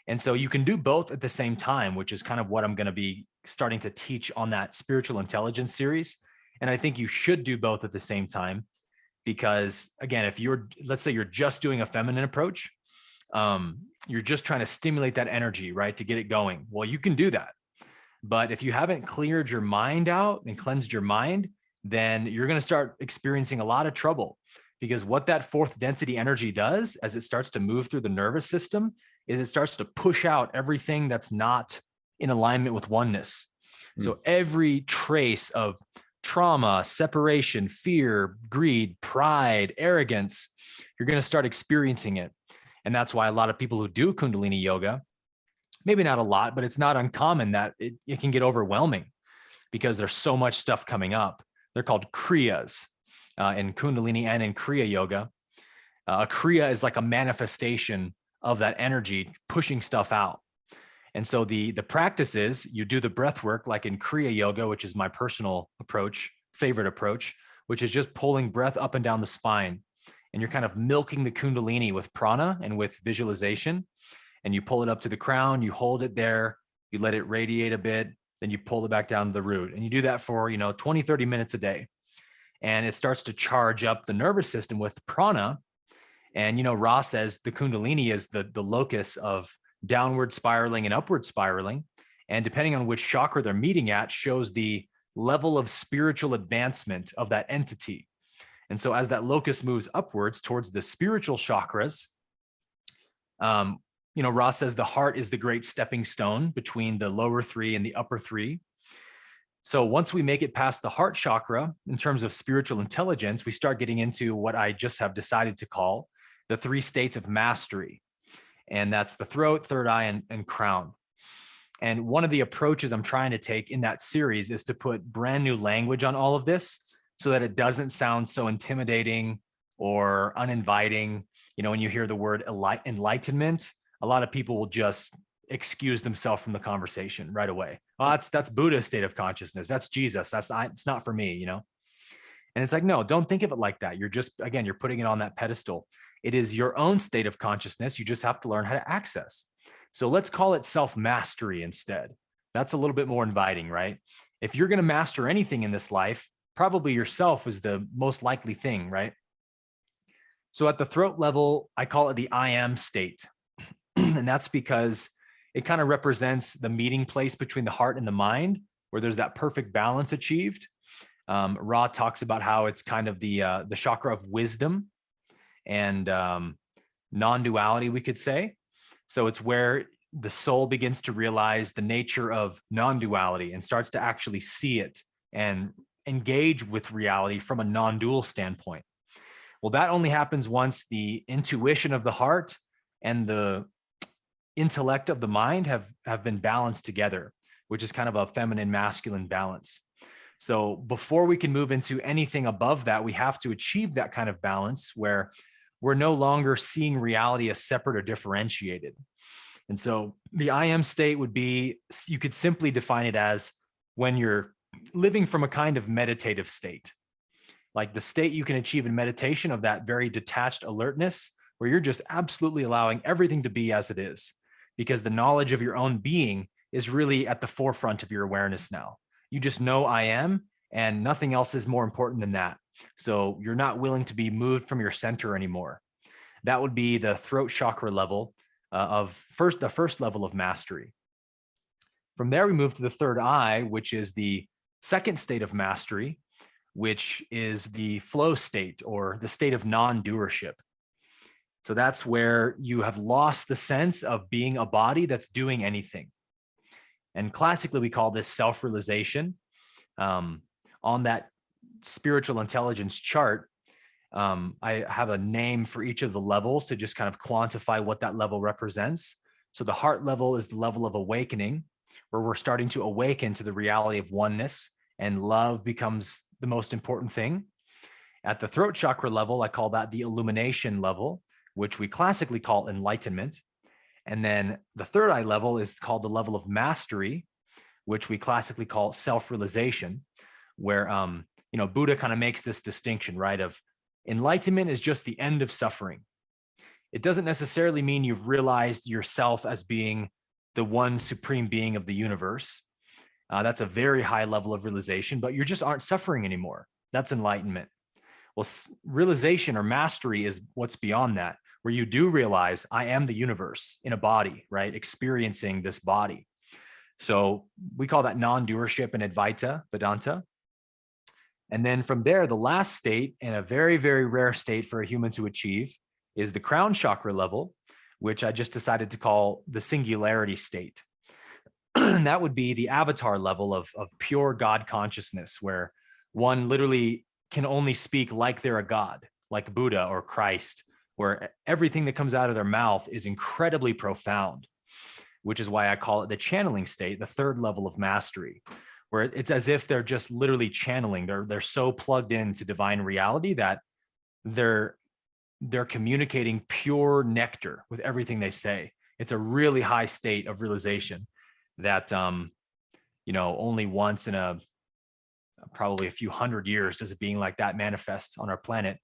Speaker 2: And so you can do both at the same time, which is kind of what I'm going to be starting to teach on that spiritual intelligence series. And I think you should do both at the same time, because again, if let's say you're just doing a feminine approach, you're just trying to stimulate that energy, right, to get it going. Well, you can do that. But if you haven't cleared your mind out and cleansed your mind, then you're going to start experiencing a lot of trouble, because what that fourth density energy does as it starts to move through the nervous system is it starts to push out everything that's not in alignment with oneness. So every trace of trauma, separation, fear, greed, pride, arrogance, you're going to start experiencing it. And that's why a lot of people who do Kundalini Yoga, maybe not a lot, but it's not uncommon that it can get overwhelming because there's so much stuff coming up. They're called Kriyas in Kundalini and in Kriya Yoga. A Kriya is like a manifestation of that energy pushing stuff out. And so the practice is you do the breath work like in Kriya Yoga, which is my personal approach, favorite approach, which is just pulling breath up and down the spine. And you're kind of milking the Kundalini with prana and with visualization. And you pull it up to the crown, you hold it there, you let it radiate a bit, then you pull it back down to the root. And you do that for, 20, 30 minutes a day. And it starts to charge up the nervous system with prana. And, Ra says the Kundalini is the locus of downward spiraling and upward spiraling. And depending on which chakra they're meeting at shows the level of spiritual advancement of that entity. And so as that locus moves upwards towards the spiritual chakras, Ra says the heart is the great stepping stone between the lower three and the upper three. So once we make it past the heart chakra, in terms of spiritual intelligence, we start getting into what I just have decided to call the three states of mastery. And that's the throat, third eye, and crown. And one of the approaches I'm trying to take in that series is to put brand new language on all of this so that it doesn't sound so intimidating or uninviting. When you hear the word enlightenment, a lot of people will just excuse themselves from the conversation right away. Oh, that's Buddha's state of consciousness. That's Jesus. It's not for me, And it's like, no, don't think of it like that. You're just, again, you're putting it on that pedestal. It is your own state of consciousness. You just have to learn how to access. So let's call it self-mastery instead. That's a little bit more inviting, right? If you're going to master anything in this life, probably yourself is the most likely thing, right? So at the throat level, I call it the I am state. And that's because it kind of represents the meeting place between the heart and the mind, where there's that perfect balance achieved. Ra talks about how it's kind of the chakra of wisdom and non-duality, we could say. So it's where the soul begins to realize the nature of non-duality and starts to actually see it and engage with reality from a non-dual standpoint. Well, that only happens once the intuition of the heart and the intellect of the mind have been balanced together, which is kind of a feminine masculine balance. So before we can move into anything above that, we have to achieve that kind of balance where we're no longer seeing reality as separate or differentiated. And so the I am state would be, you could simply define it as when you're living from a kind of meditative state, like the state you can achieve in meditation of that very detached alertness, where you're just absolutely allowing everything to be as it is, because the knowledge of your own being is really at the forefront of your awareness now. You just know I am, and nothing else is more important than that. So you're not willing to be moved from your center anymore. That would be the throat chakra level of the first level of mastery. From there, we move to the third eye, which is the second state of mastery, which is the flow state or the state of non-doership. So that's where you have lost the sense of being a body that's doing anything. And classically, we call this self-realization. On that spiritual intelligence chart, I have a name for each of the levels to just kind of quantify what that level represents. So the heart level is the level of awakening, where we're starting to awaken to the reality of oneness, and love becomes the most important thing. At the throat chakra level, I call that the illumination level, which we classically call enlightenment. And then the third eye level is called the level of mastery, which we classically call self-realization, where Buddha kind of makes this distinction, right? Of enlightenment is just the end of suffering. It doesn't necessarily mean you've realized yourself as being the one supreme being of the universe. That's a very high level of realization, but you just aren't suffering anymore. That's enlightenment. Well, realization or mastery is what's beyond that, where you do realize I am the universe in a body, right? Experiencing this body. So we call that non-doership in Advaita Vedanta. And then from there, the last state, and a very, very rare state for a human to achieve, is the crown chakra level, which I just decided to call the singularity state. That would be the avatar level of pure God consciousness, where one literally can only speak like they're a God, like Buddha or Christ, where everything that comes out of their mouth is incredibly profound, which is why I call it the channeling state, the third level of mastery, where it's as if they're just literally channeling. They're so plugged into divine reality that they're communicating pure nectar with everything they say. It's a really high state of realization that, only once in probably a few hundred years does a being like that manifest on our planet.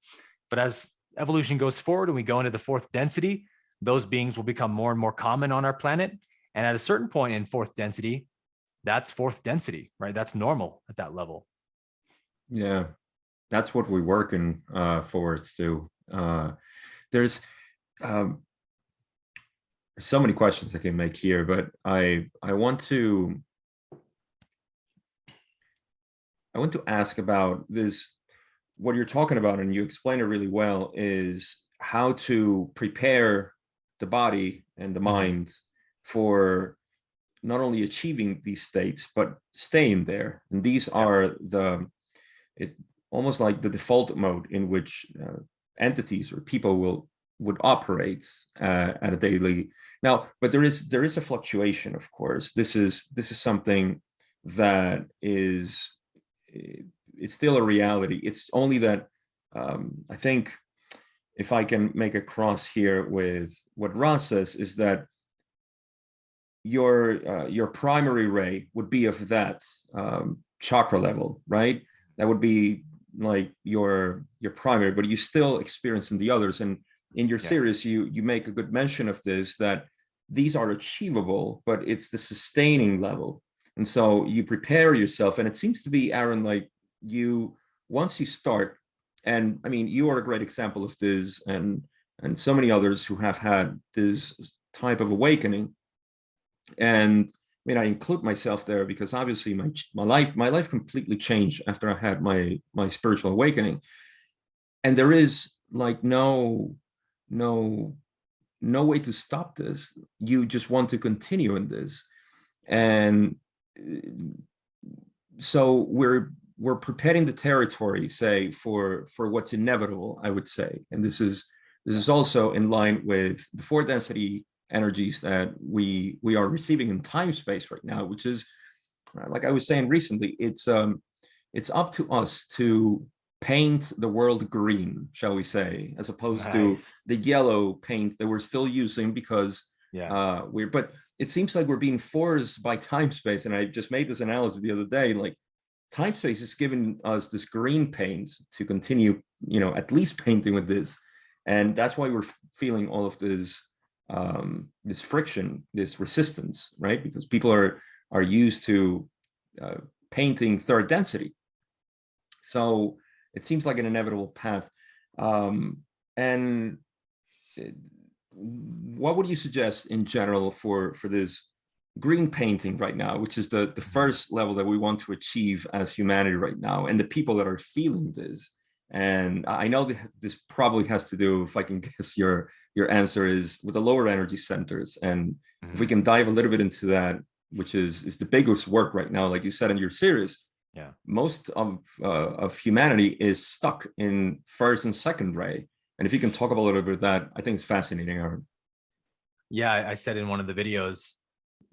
Speaker 2: But as evolution goes forward and we go into the fourth density, those beings will become more and more common on our planet. And at a certain point in fourth density, that's fourth density, right? That's normal at that level.
Speaker 1: Yeah, that's what we're working forward to. There's so many questions I can make here, but I want to ask about this. What you're talking about, and you explain it really well, is how to prepare the body and the mind for not only achieving these states, but staying there. And these are almost like the default mode in which entities or people would operate at a daily. Now, but there is a fluctuation, of course. This is something that is, it's still a reality. It's only that I think, if I can make a cross here with what Ross says, is that your primary ray would be of that chakra level, right? That would be like your primary, but you still experiencing the others. And in your series, you make a good mention of this, that these are achievable, but it's the sustaining level. And so you prepare yourself, and it seems to be, Aaron, like once you start, and I mean, you are a great example of this, and so many others who have had this type of awakening. And I mean, I include myself there because obviously my life completely changed after I had my spiritual awakening. And there is like no way to stop this. You just want to continue in this. And so we're preparing the territory, say, for what's inevitable, I would say. And this is also in line with the 4 density energies that we are receiving in time space right now, which is, like I was saying recently, it's up to us to paint the world green, shall we say, as opposed to the yellow paint that we're still using because but it seems like we're being forced by time space. And I just made this analogy the other day, like time space is giving us this green paint to continue, at least painting with this. And that's why we're feeling all of this this friction, this resistance, right? Because people are used to painting 3rd density. So it seems like an inevitable path. And what would you suggest in general for this green painting right now, which is the first level that we want to achieve as humanity right now, and the people that are feeling this? And I know that this probably has to do, if I can guess your answer, is with the lower energy centers. And if we can dive a little bit into that, which is the biggest work right now, like you said in your series, most of humanity is stuck in 1st and 2nd ray. And if you can talk about a little bit of that, I think it's fascinating, Aaron.
Speaker 2: Yeah, I said in one of the videos,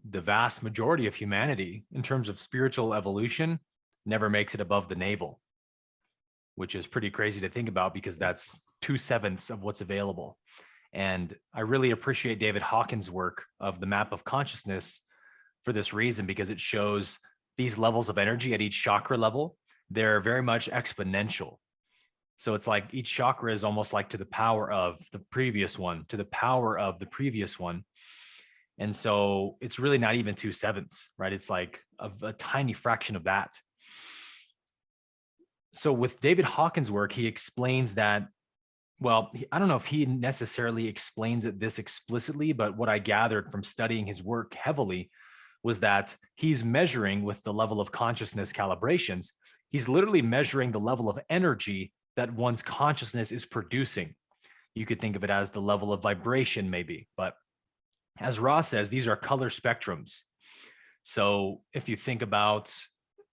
Speaker 2: the vast majority of humanity, in terms of spiritual evolution, never makes it above the navel, which is pretty crazy to think about because that's 2/7 of what's available. And I really appreciate David Hawkins' work of the map of consciousness for this reason, because it shows these levels of energy at each chakra level. They're very much exponential. So it's like each chakra is almost like to the power of the previous one, to the power of the previous one. And so it's really not even 2/7, right? It's like a tiny fraction of that. So with David Hawkins' work, he explains that, well, I don't know if he necessarily explains it this explicitly, but what I gathered from studying his work heavily was that he's measuring with the level of consciousness calibrations. He's literally measuring the level of energy that one's consciousness is producing. You could think of it as the level of vibration maybe, but as Ross says, these are color spectrums. So if you think about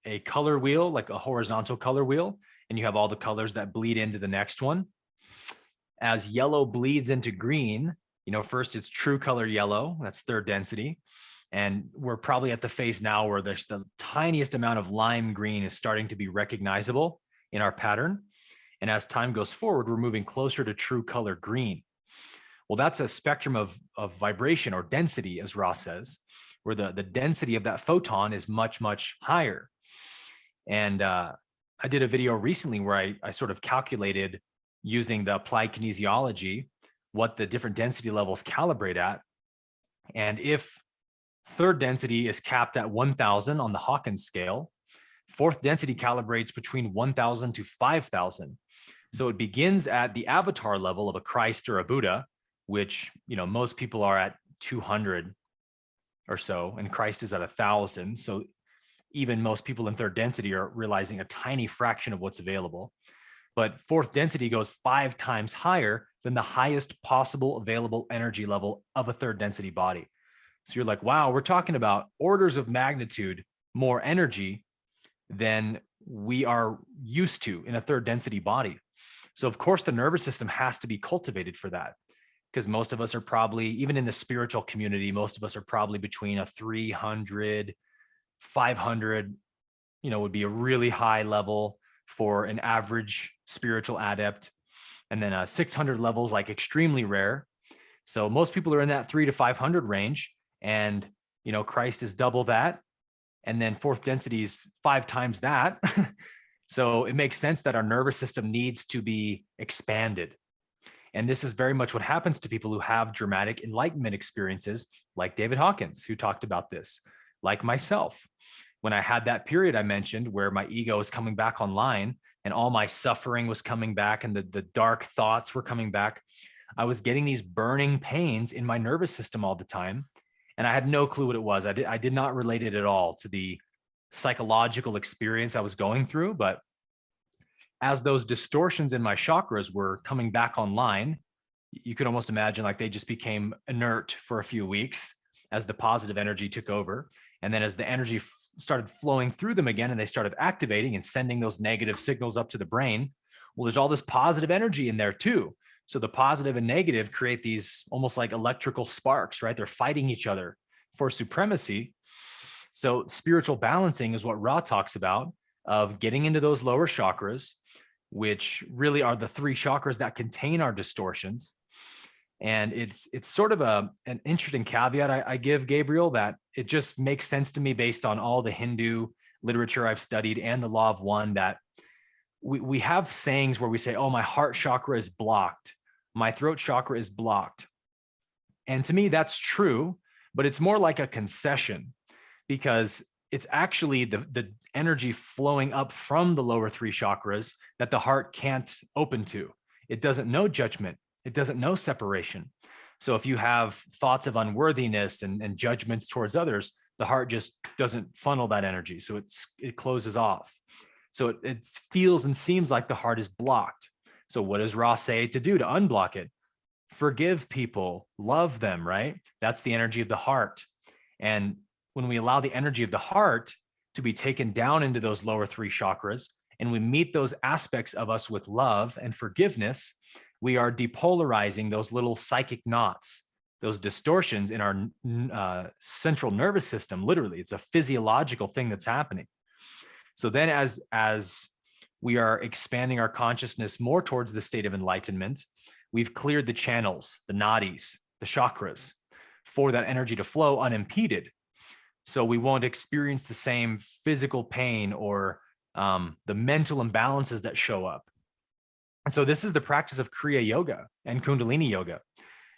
Speaker 2: a color wheel, like a horizontal color wheel, and you have all the colors that bleed into the next one, as yellow bleeds into green, first it's true color yellow, that's 3rd density. And we're probably at the phase now where there's the tiniest amount of lime green is starting to be recognizable in our pattern. And as time goes forward, we're moving closer to true color green. Well, that's a spectrum of vibration or density, as Ross says, where the density of that photon is much, much higher. And I did a video recently where I sort of calculated, using the applied kinesiology, what the different density levels calibrate at. And if 3rd density is capped at 1,000 on the Hawkins scale, 4th density calibrates between 1,000 to 5,000. So it begins at the avatar level of a Christ or a Buddha, which, most people are at 200 or so, and Christ is at 1,000. So even most people in 3rd density are realizing a tiny fraction of what's available. But 4th density goes 5 times higher than the highest possible available energy level of a 3rd density body. So you're like, wow, we're talking about orders of magnitude more energy than we are used to in a 3rd density body. So of course, the nervous system has to be cultivated for that, because most of us are probably, even in the spiritual community, most of us are probably between a 300, 500, would be a really high level for an average spiritual adept. And then 600 levels, like extremely rare. So most people are in that 300 to 500 range. And, Christ is double that. And then 4th density is 5 times that. So it makes sense that our nervous system needs to be expanded. And this is very much what happens to people who have dramatic enlightenment experiences, like David Hawkins, who talked about this, like myself. When I had that period I mentioned where my ego was coming back online and all my suffering was coming back and the dark thoughts were coming back, I was getting these burning pains in my nervous system all the time. And I had no clue what it was. I did not relate it at all to the psychological experience I was going through. But as those distortions in my chakras were coming back online, you could almost imagine like they just became inert for a few weeks as the positive energy took over. And then as the energy started flowing through them again and they started activating and sending those negative signals up to the brain, well, there's all this positive energy in there too. So the positive and negative create these almost like electrical sparks, right? They're fighting each other for supremacy. So spiritual balancing is what Ra talks about, of getting into those lower chakras, which really are the three chakras that contain our distortions. And it's sort of an interesting caveat I give, Gabriel, that it just makes sense to me based on all the Hindu literature I've studied and the law of one, that we have sayings where we say, oh, my heart chakra is blocked, my throat chakra is blocked. And to me, that's true, but it's more like a concession, because it's actually the energy flowing up from the lower three chakras that the heart can't open to. It doesn't know judgment. It doesn't know separation. So if you have thoughts of unworthiness and judgments towards others, the heart just doesn't funnel that energy. So it closes off. So it feels and seems like the heart is blocked. So what does Ra say to do to unblock it? Forgive people, love them, right? That's the energy of the heart. And when we allow the energy of the heart to be taken down into those lower three chakras, and we meet those aspects of us with love and forgiveness, we are depolarizing those little psychic knots, those distortions in our central nervous system. Literally, it's a physiological thing that's happening. So then as we are expanding our consciousness more towards the state of enlightenment, we've cleared the channels, the nadis, the chakras, for that energy to flow unimpeded. So we won't experience the same physical pain or the mental imbalances that show up. And so this is the practice of Kriya Yoga and Kundalini Yoga.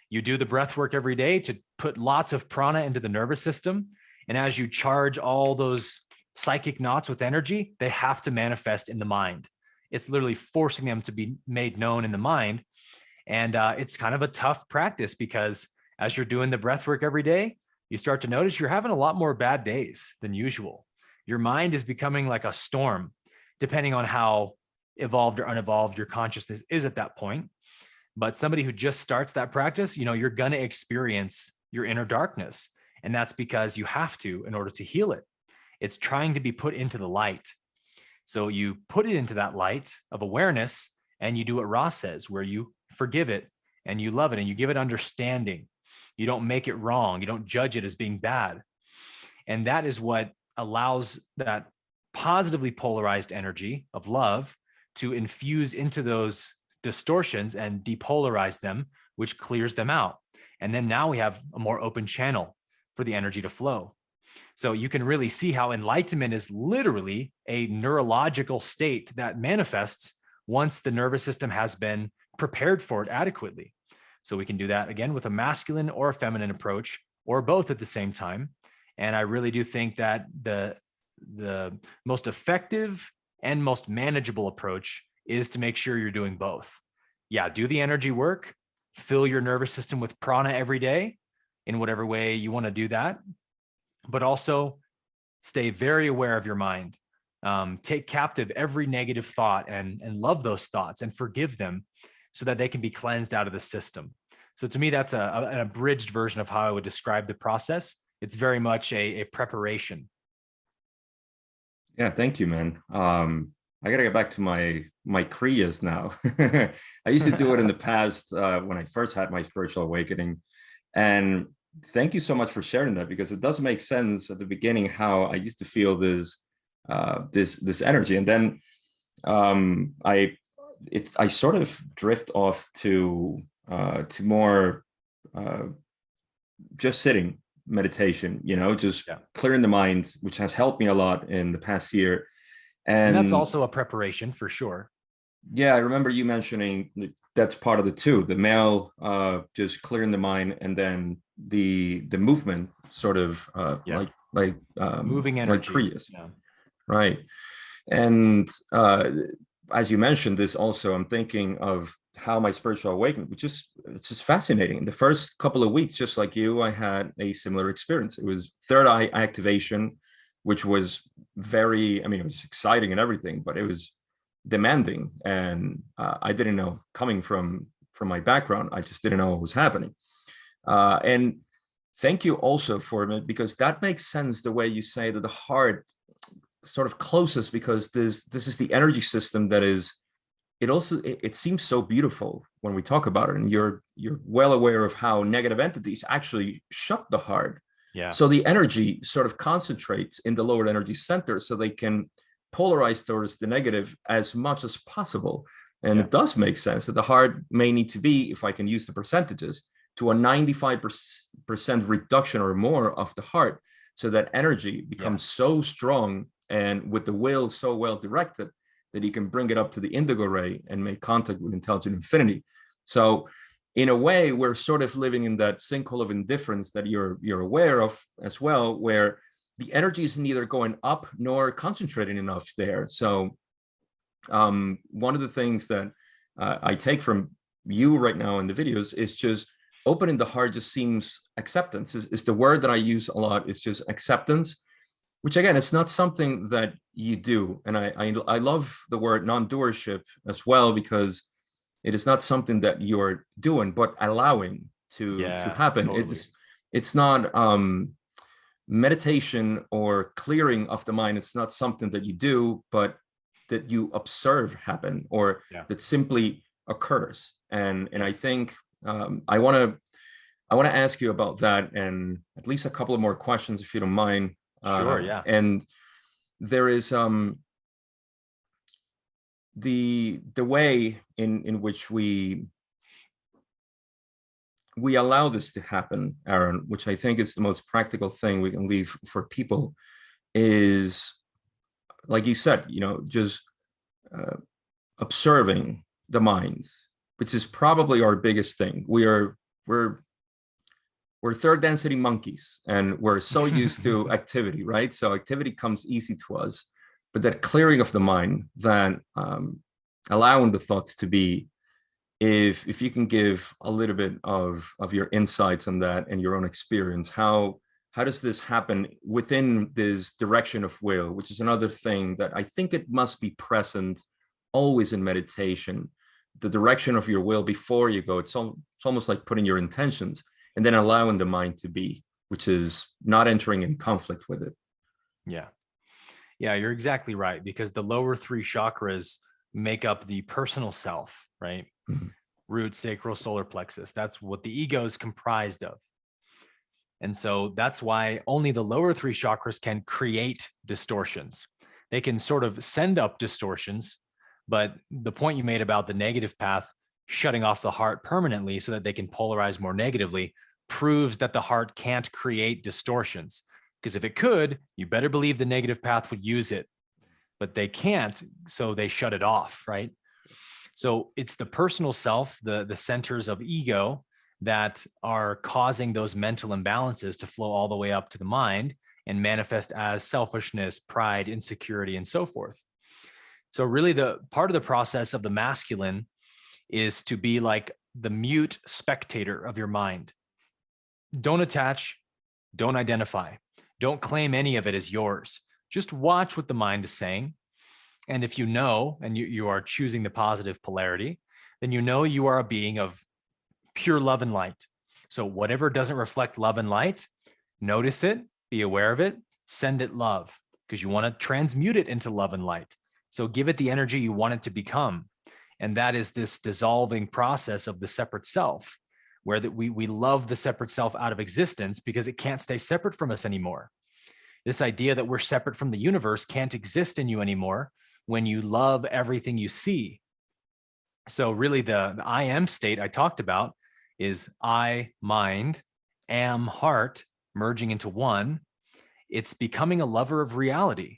Speaker 2: You do the breath work every day to put lots of prana into the nervous system. And as you charge all those psychic knots with energy, they have to manifest in the mind. It's literally forcing them to be made known in the mind. And it's kind of a tough practice, because as you're doing the breath work every day, you start to notice you're having a lot more bad days than usual. Your mind is becoming like a storm, depending on how evolved or unevolved your consciousness is at that point. But somebody who just starts that practice, you're going to experience your inner darkness. And that's because you have to in order to heal it. It's trying to be put into the light. So you put it into that light of awareness, and you do what Ra says, where you forgive it and you love it and you give it understanding. You don't make it wrong. You don't judge it as being bad. And that is what allows that positively polarized energy of love to infuse into those distortions and depolarize them, which clears them out. And then now we have a more open channel for the energy to flow. So you can really see how enlightenment is literally a neurological state that manifests once the nervous system has been prepared for it adequately. So we can do that again with a masculine or a feminine approach, or both at the same time. And I really do think that the most effective and most manageable approach is to make sure you're doing both. Yeah, do the energy work, fill your nervous system with prana every day in whatever way you want to do that, but also stay very aware of your mind. Take captive every negative thought and love those thoughts and forgive them so that they can be cleansed out of the system. So to me, that's an abridged version of how I would describe the process. It's very much a preparation.
Speaker 1: Yeah, thank you, man. I gotta get back to my kriyas now. I used to do it in the past when I first had my spiritual awakening. And thank you so much for sharing that, because it does make sense at the beginning how I used to feel this energy, and then I sort of drift off to more just sitting meditation, just clearing the mind, which has helped me a lot in the past year.
Speaker 2: And that's
Speaker 1: And
Speaker 2: also a preparation for sure.
Speaker 1: yeah, I remember you mentioning that's part of the two, the male just clearing the mind, and then the movement sort of
Speaker 2: Yeah. Moving
Speaker 1: like
Speaker 2: energy.
Speaker 1: Kriyas,
Speaker 2: Yeah.
Speaker 1: right? And as you mentioned this also, I'm thinking of how my spiritual awakening, which is, it's just fascinating. The first couple of weeks, just like you, I had a similar experience. It was third eye activation, which was very, I mean, it was exciting and everything, but it was demanding. And I didn't know, coming from my background, I just didn't know what was happening. And thank you also for it, because that makes sense the way you say that the heart sort of closest, because this is the energy system that is, it seems so beautiful when we talk about it, and you're well aware of how negative entities actually shut the heart.
Speaker 2: Yeah.
Speaker 1: So the energy sort of concentrates in the lower energy center, so they can polarize towards the negative as much as possible. And
Speaker 2: Yeah.
Speaker 1: it does make sense that the heart may need to be, if I can use the percentages, to a 95% reduction or more of the heart, so that energy becomes so strong and with the will so well directed that you can bring it up to the indigo ray and make contact with intelligent infinity. So in a way, we're sort of living in that sinkhole of indifference that you're aware of as well, where the energy is neither going up nor concentrating enough there. So one of the things that I take from you right now in the videos is just opening the heart. Just seems, acceptance is the word that I use a lot. It's just acceptance, which again, it's not something that you do. And I love the word non-doership as well, because it is not something that you're doing, but allowing to happen.
Speaker 2: Totally.
Speaker 1: It's not meditation or clearing of the mind. It's not something that you do, but that you observe happen, or that simply occurs. And I think I want to ask you about that, and at least a couple of more questions, if you don't mind.
Speaker 2: Sure. Yeah.
Speaker 1: And there is the way in which we allow this to happen, Aaron, which I think is the most practical thing we can leave for people, is, like you said, just observing the mind, which is probably our biggest thing. We're third density monkeys, and we're so used to activity, right? So activity comes easy to us, but that clearing of the mind, that allowing the thoughts to be, if you can give a little bit of your insights on that and your own experience, how does this happen within this direction of will, which is another thing that I think it must be present always in meditation, the direction of your will before you go. It's almost like putting your intentions and then allowing the mind to be, which is not entering in conflict with it.
Speaker 2: Yeah. Yeah, you're exactly right, because the lower three chakras make up the personal self, right?
Speaker 1: Mm-hmm.
Speaker 2: Root, sacral, solar plexus. That's what the ego is comprised of. And so that's why only the lower three chakras can create distortions. They can sort of send up distortions, but the point you made about the negative path shutting off the heart permanently so that they can polarize more negatively proves that the heart can't create distortions. Because if it could, you better believe the negative path would use it, but they can't, so they shut it off, right? So it's the personal self, the centers of ego, that are causing those mental imbalances to flow all the way up to the mind and manifest as selfishness, pride, insecurity, and so forth. So really the part of the process of the masculine is to be like the mute spectator of your mind. Don't attach, don't identify, don't claim any of it as yours. Just watch what the mind is saying. And if you know, and you are choosing the positive polarity, then you know you are a being of pure love and light. So whatever doesn't reflect love and light, notice it, be aware of it, send it love, because you want to transmute it into love and light. So give it the energy you want it to become. And that is this dissolving process of the separate self, where that we love the separate self out of existence because it can't stay separate from us anymore. This idea that we're separate from the universe can't exist in you anymore when you love everything you see. So really the I am state I talked about is I, mind, am, heart, merging into one. It's becoming a lover of reality.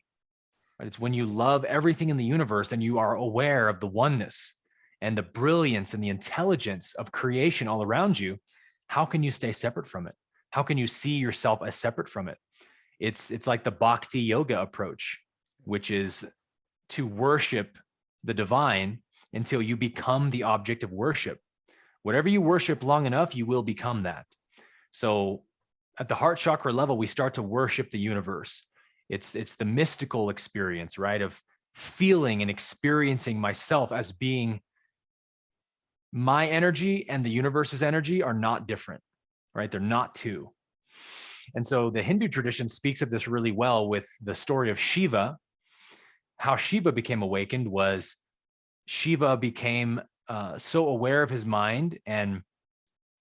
Speaker 2: right? It's when you love everything in the universe and you are aware of the oneness and the brilliance and the intelligence of creation all around you. How can you stay separate from it? How can you see yourself as separate from it? It's like the Bhakti yoga approach, which is to worship the divine until you become the object of worship. Whatever you worship long enough, you will become that. So at the heart chakra level, we start to worship the universe. It's the mystical experience, right? Of feeling and experiencing myself as being my energy and the universe's energy are not different, right? They're not two. And so the Hindu tradition speaks of this really well with the story of Shiva. How Shiva became awakened was Shiva became so aware of his mind and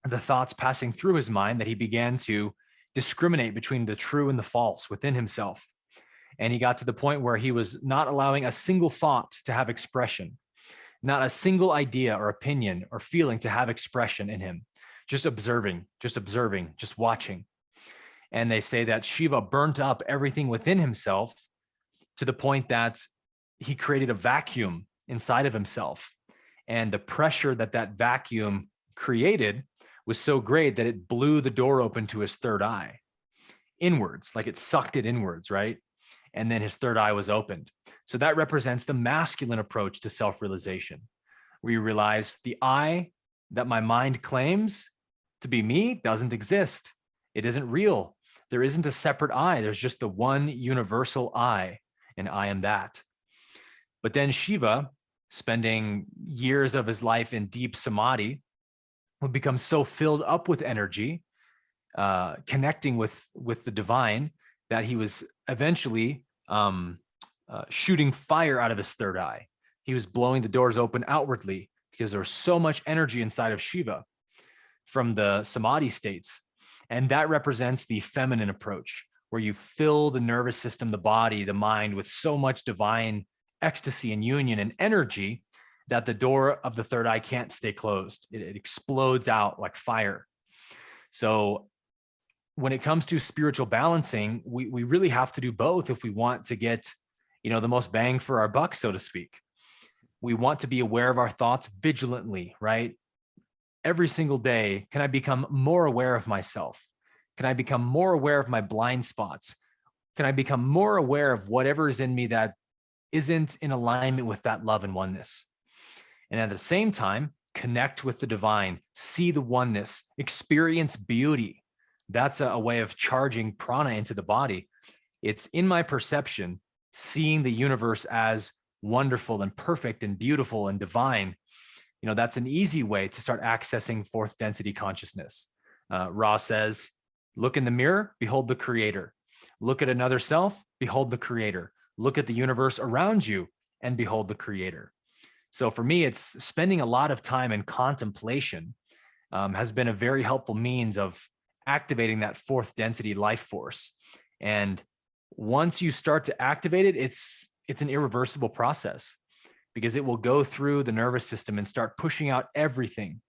Speaker 2: the thoughts passing through his mind that he began to discriminate between the true and the false within himself. And he got to the point where he was not allowing a single thought to have expression, not a single idea or opinion or feeling to have expression in him, just observing, just watching. And they say that Shiva burnt up everything within himself to the point that he created a vacuum inside of himself. And the pressure that that vacuum created was so great that it blew the door open to his third eye inwards, like it sucked it inwards, right? And then his third eye was opened. So that represents the masculine approach to self-realization, where you realize the I that my mind claims to be me doesn't exist. It isn't real. There isn't a separate I. There's just the one universal I, and I am that. But then Shiva, spending years of his life in deep samadhi, would become so filled up with energy, connecting with the divine, that he was eventually shooting fire out of his third eye. He was blowing the doors open outwardly because there was so much energy inside of Shiva from the samadhi states. And that represents the feminine approach, where you fill the nervous system, the body, the mind with so much divine ecstasy and union and energy that the door of the third eye can't stay closed. It explodes out like fire. So when it comes to spiritual balancing, we really have to do both if we want to get, the most bang for our buck, so to speak. We want to be aware of our thoughts vigilantly, right? Every single day, can I become more aware of myself? Can I become more aware of my blind spots? Can I become more aware of whatever is in me that isn't in alignment with that love and oneness? And at the same time, connect with the divine, see the oneness, experience beauty. That's a way of charging prana into the body. It's in my perception, seeing the universe as wonderful and perfect and beautiful and divine. That's an easy way to start accessing fourth density consciousness. Ra says, look in the mirror, behold the creator. Look at another self, behold the creator. Look at the universe around you and behold the creator. So for me, it's spending a lot of time in contemplation has been a very helpful means of activating that fourth density life force. And once you start to activate it, it's an irreversible process, because it will go through the nervous system and start pushing out everything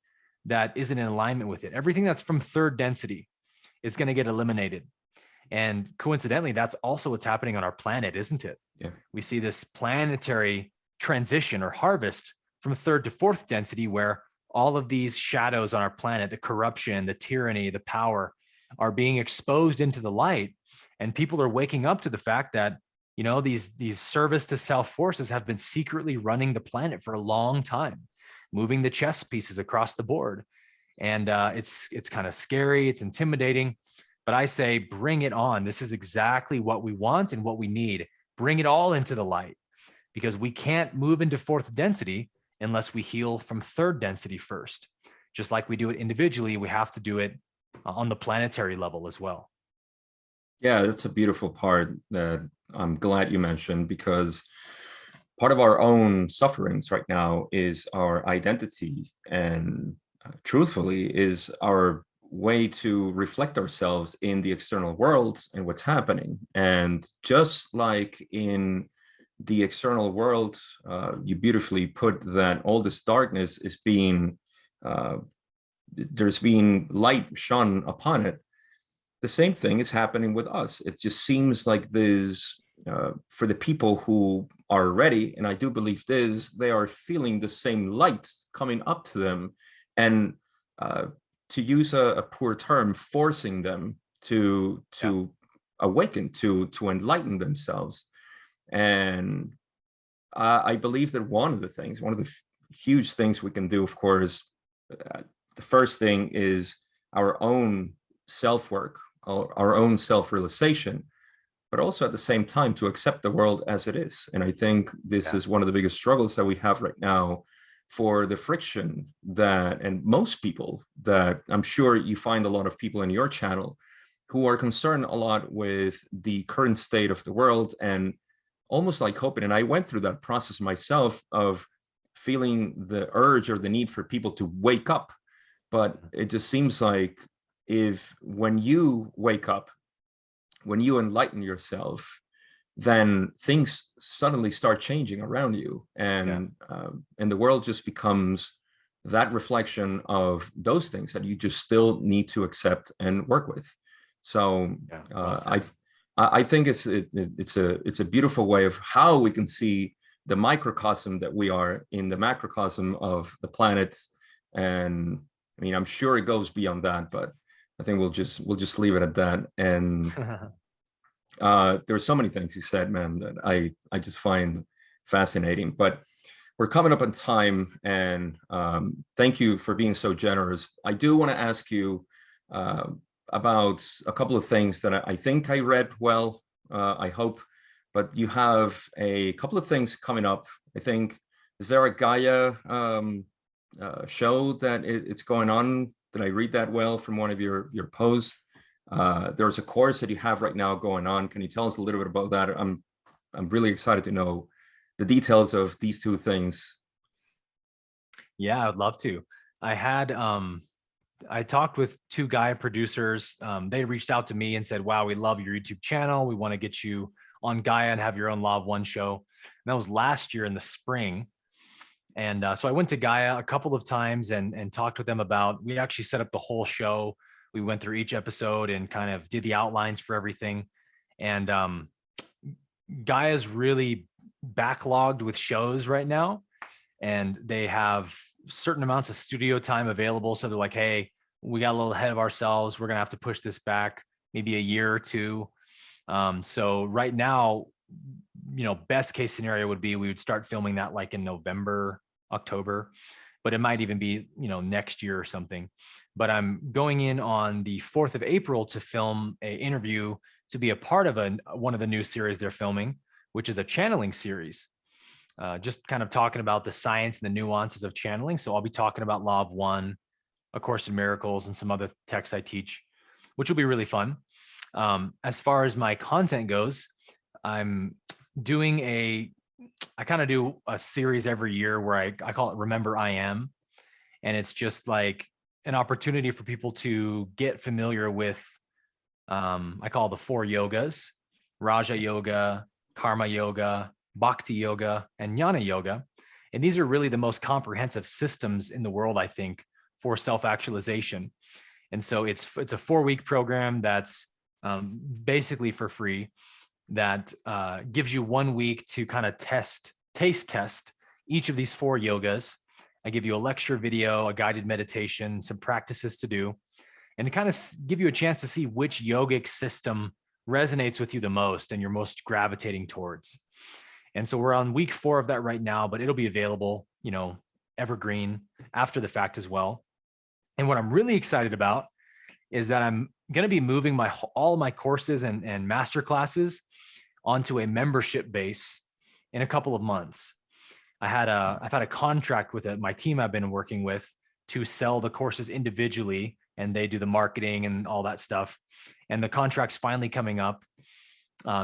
Speaker 2: that isn't in alignment with it. Everything that's from third density is going to get eliminated. And coincidentally, that's also what's happening on our planet, isn't it?
Speaker 1: Yeah.
Speaker 2: We see this planetary transition or harvest from third to fourth density, where all of these shadows on our planet, the corruption, the tyranny, the power, are being exposed into the light. And people are waking up to the fact that these service to self forces have been secretly running the planet for a long time, moving the chess pieces across the board. And it's kind of scary. It's intimidating. But I say, bring it on. This is exactly what we want and what we need. Bring it all into the light, because we can't move into fourth density unless we heal from third density first. Just like we do it individually, we have to do it on the planetary level as well.
Speaker 1: Yeah, that's a beautiful part that I'm glad you mentioned, because part of our own sufferings right now is our identity, and truthfully is our way to reflect ourselves in the external world and what's happening. And just like in the external world, you beautifully put that all this darkness is being, there's being light shone upon it. The same thing is happening with us. It just seems like this for the people who are ready, and I do believe this, they are feeling the same light coming up to them, and to use a poor term, forcing them to awaken, to enlighten themselves. And I believe that one of the huge things we can do, of course, the first thing is our own self-work, our own self-realization, but also at the same time to accept the world as it is. And I think this is one of the biggest struggles that we have right now, for the friction that, and most people that I'm sure you find a lot of people in your channel who are concerned a lot with the current state of the world, and almost like hoping, and I went through that process myself of feeling the urge or the need for people to wake up. But it just seems like when you wake up, when you enlighten yourself, then things suddenly start changing around you, and the world just becomes that reflection of those things that you just still need to accept and work with. So I think it's a beautiful way of how we can see the microcosm that we are in the macrocosm of the planet. And I mean, I'm sure it goes beyond that, but I think we'll just leave it at that. And there are so many things you said, man, that I just find fascinating. But we're coming up on time, and thank you for being so generous. I do want to ask you about a couple of things that I think I read well, I hope, but you have a couple of things coming up. I think, is there a Gaia show that it's going on? Did I read that well from one of your posts? There's a course that you have right now going on. Can you tell us a little bit about that? I'm really excited to know the details of these two things.
Speaker 2: Yeah, I would love to. I talked with two Gaia producers. They reached out to me and said, wow, we love your YouTube channel. We want to get you on Gaia and have your own Law of One show. And that was last year in the spring. And so I went to Gaia a couple of times and talked with them about, we actually set up the whole show. We went through each episode and kind of did the outlines for everything. And Gaia's really backlogged with shows right now, and they have certain amounts of studio time available. So they're like, hey, we got a little ahead of ourselves. We're going to have to push this back maybe a year or two. So right now, best case scenario would be we would start filming that like in November, October, but it might even be, next year or something. But I'm going in on the 4th of April to film an interview to be a part of one of the new series they're filming, which is a channeling series. Just kind of talking about the science and the nuances of channeling. So I'll be talking about Law of One, A Course in Miracles, and some other texts I teach, which will be really fun. As far as my content goes, I'm doing I kind of do a series every year where I call it Remember I Am. And it's just like an opportunity for people to get familiar with, I call the 4 yogas: Raja Yoga, Karma Yoga, Bhakti Yoga, and Jnana Yoga. And these are really the most comprehensive systems in the world, I think, for self-actualization. And so it's a 4-week program that's basically for free, that gives you 1 week to kind of taste test each of these 4 yogas. I give you a lecture video, a guided meditation, some practices to do, and to kind of give you a chance to see which yogic system resonates with you the most and you're most gravitating towards. And so we're on week 4 of that right now, but it'll be available, evergreen after the fact as well. And what I'm really excited about is that I'm going to be moving all of my courses and master classes onto a membership base in a couple of months. I've had a contract with my team I've been working with to sell the courses individually, and they do the marketing and all that stuff. And the contract's finally coming up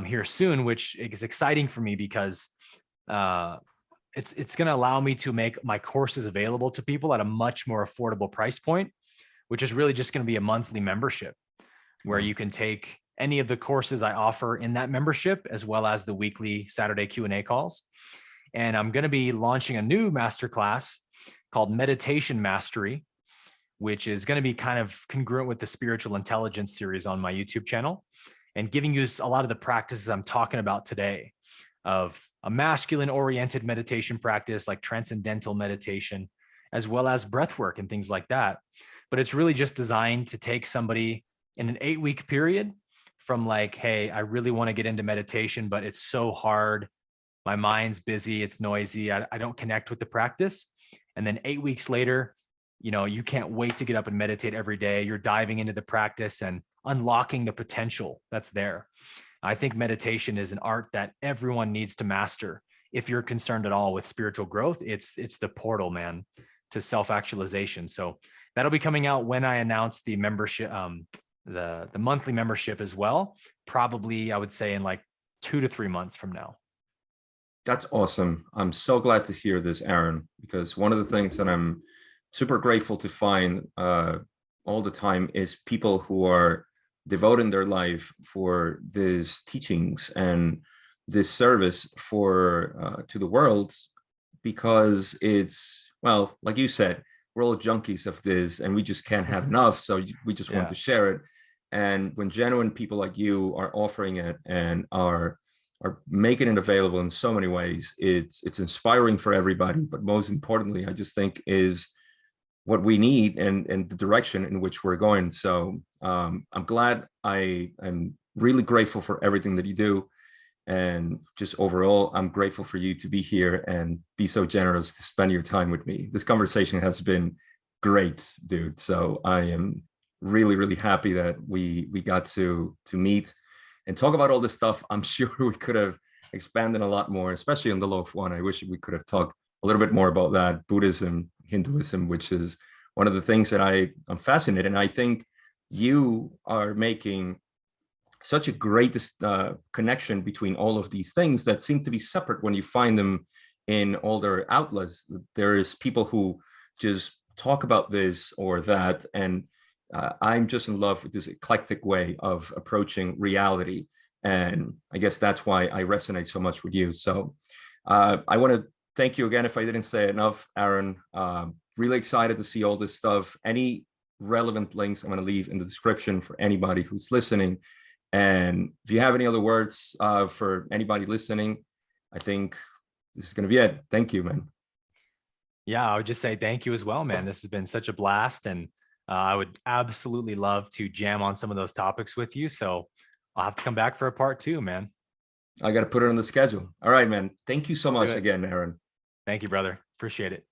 Speaker 2: here soon, which is exciting for me because it's going to allow me to make my courses available to people at a much more affordable price point, which is really just going to be a monthly membership where you can take any of the courses I offer in that membership, as well as the weekly Saturday Q&A calls. And I'm going to be launching a new masterclass called Meditation Mastery, which is going to be kind of congruent with the Spiritual Intelligence series on my YouTube channel. and giving you a lot of the practices I'm talking about today, of a masculine oriented meditation practice like transcendental meditation, as well as breath work and things like that. But it's really just designed to take somebody in an 8-week period from like, hey, I really want to get into meditation, but it's so hard. My mind's busy, it's noisy. I don't connect with the practice. And then 8 weeks later, you can't wait to get up and meditate every day. You're diving into the practice and unlocking the potential that's there. I think meditation is an art that everyone needs to master. If you're concerned at all with spiritual growth, it's the portal, man, to self-actualization. So that'll be coming out when I announce the membership, the monthly membership as well. Probably, I would say in like 2 to 3 months from now.
Speaker 1: That's awesome. I'm so glad to hear this, Aaron, because one of the things that I'm super grateful to find all the time is people who are devoting their life for these teachings and this service for to the world, because it's, well, like you said, we're all junkies of this and we just can't have enough. So we just want to share it. And when genuine people like you are offering it and are making it available in so many ways, it's inspiring for everybody. But most importantly, I just think is what we need and the direction in which we're going. So I'm glad. I'm really grateful for everything that you do. And just overall, I'm grateful for you to be here and be so generous to spend your time with me. This conversation has been great, dude. So I am really, really happy that we got to meet and talk about all this stuff. I'm sure we could have expanded a lot more, especially on the Loaf one. I wish we could have talked a little bit more about that, Buddhism, Hinduism, which is one of the things that I'm fascinated. And I think you are making such a great connection between all of these things that seem to be separate when you find them in all their outlets. There is people who just talk about this or that, and I'm just in love with this eclectic way of approaching reality. And I guess that's why I resonate so much with you. So I want to thank you again, if I didn't say enough, Aaron. Really excited to see all this stuff. Any relevant links I'm going to leave in the description for anybody who's listening. And if you have any other words for anybody listening, I think this is going to be it. Thank you, man.
Speaker 2: Yeah, I would just say thank you as well, man. This has been such a blast. And I would absolutely love to jam on some of those topics with you. So I'll have to come back for a part 2, man.
Speaker 1: I got to put it on the schedule. All right, man. Thank you so much again, Aaron.
Speaker 2: Thank you, brother. Appreciate it.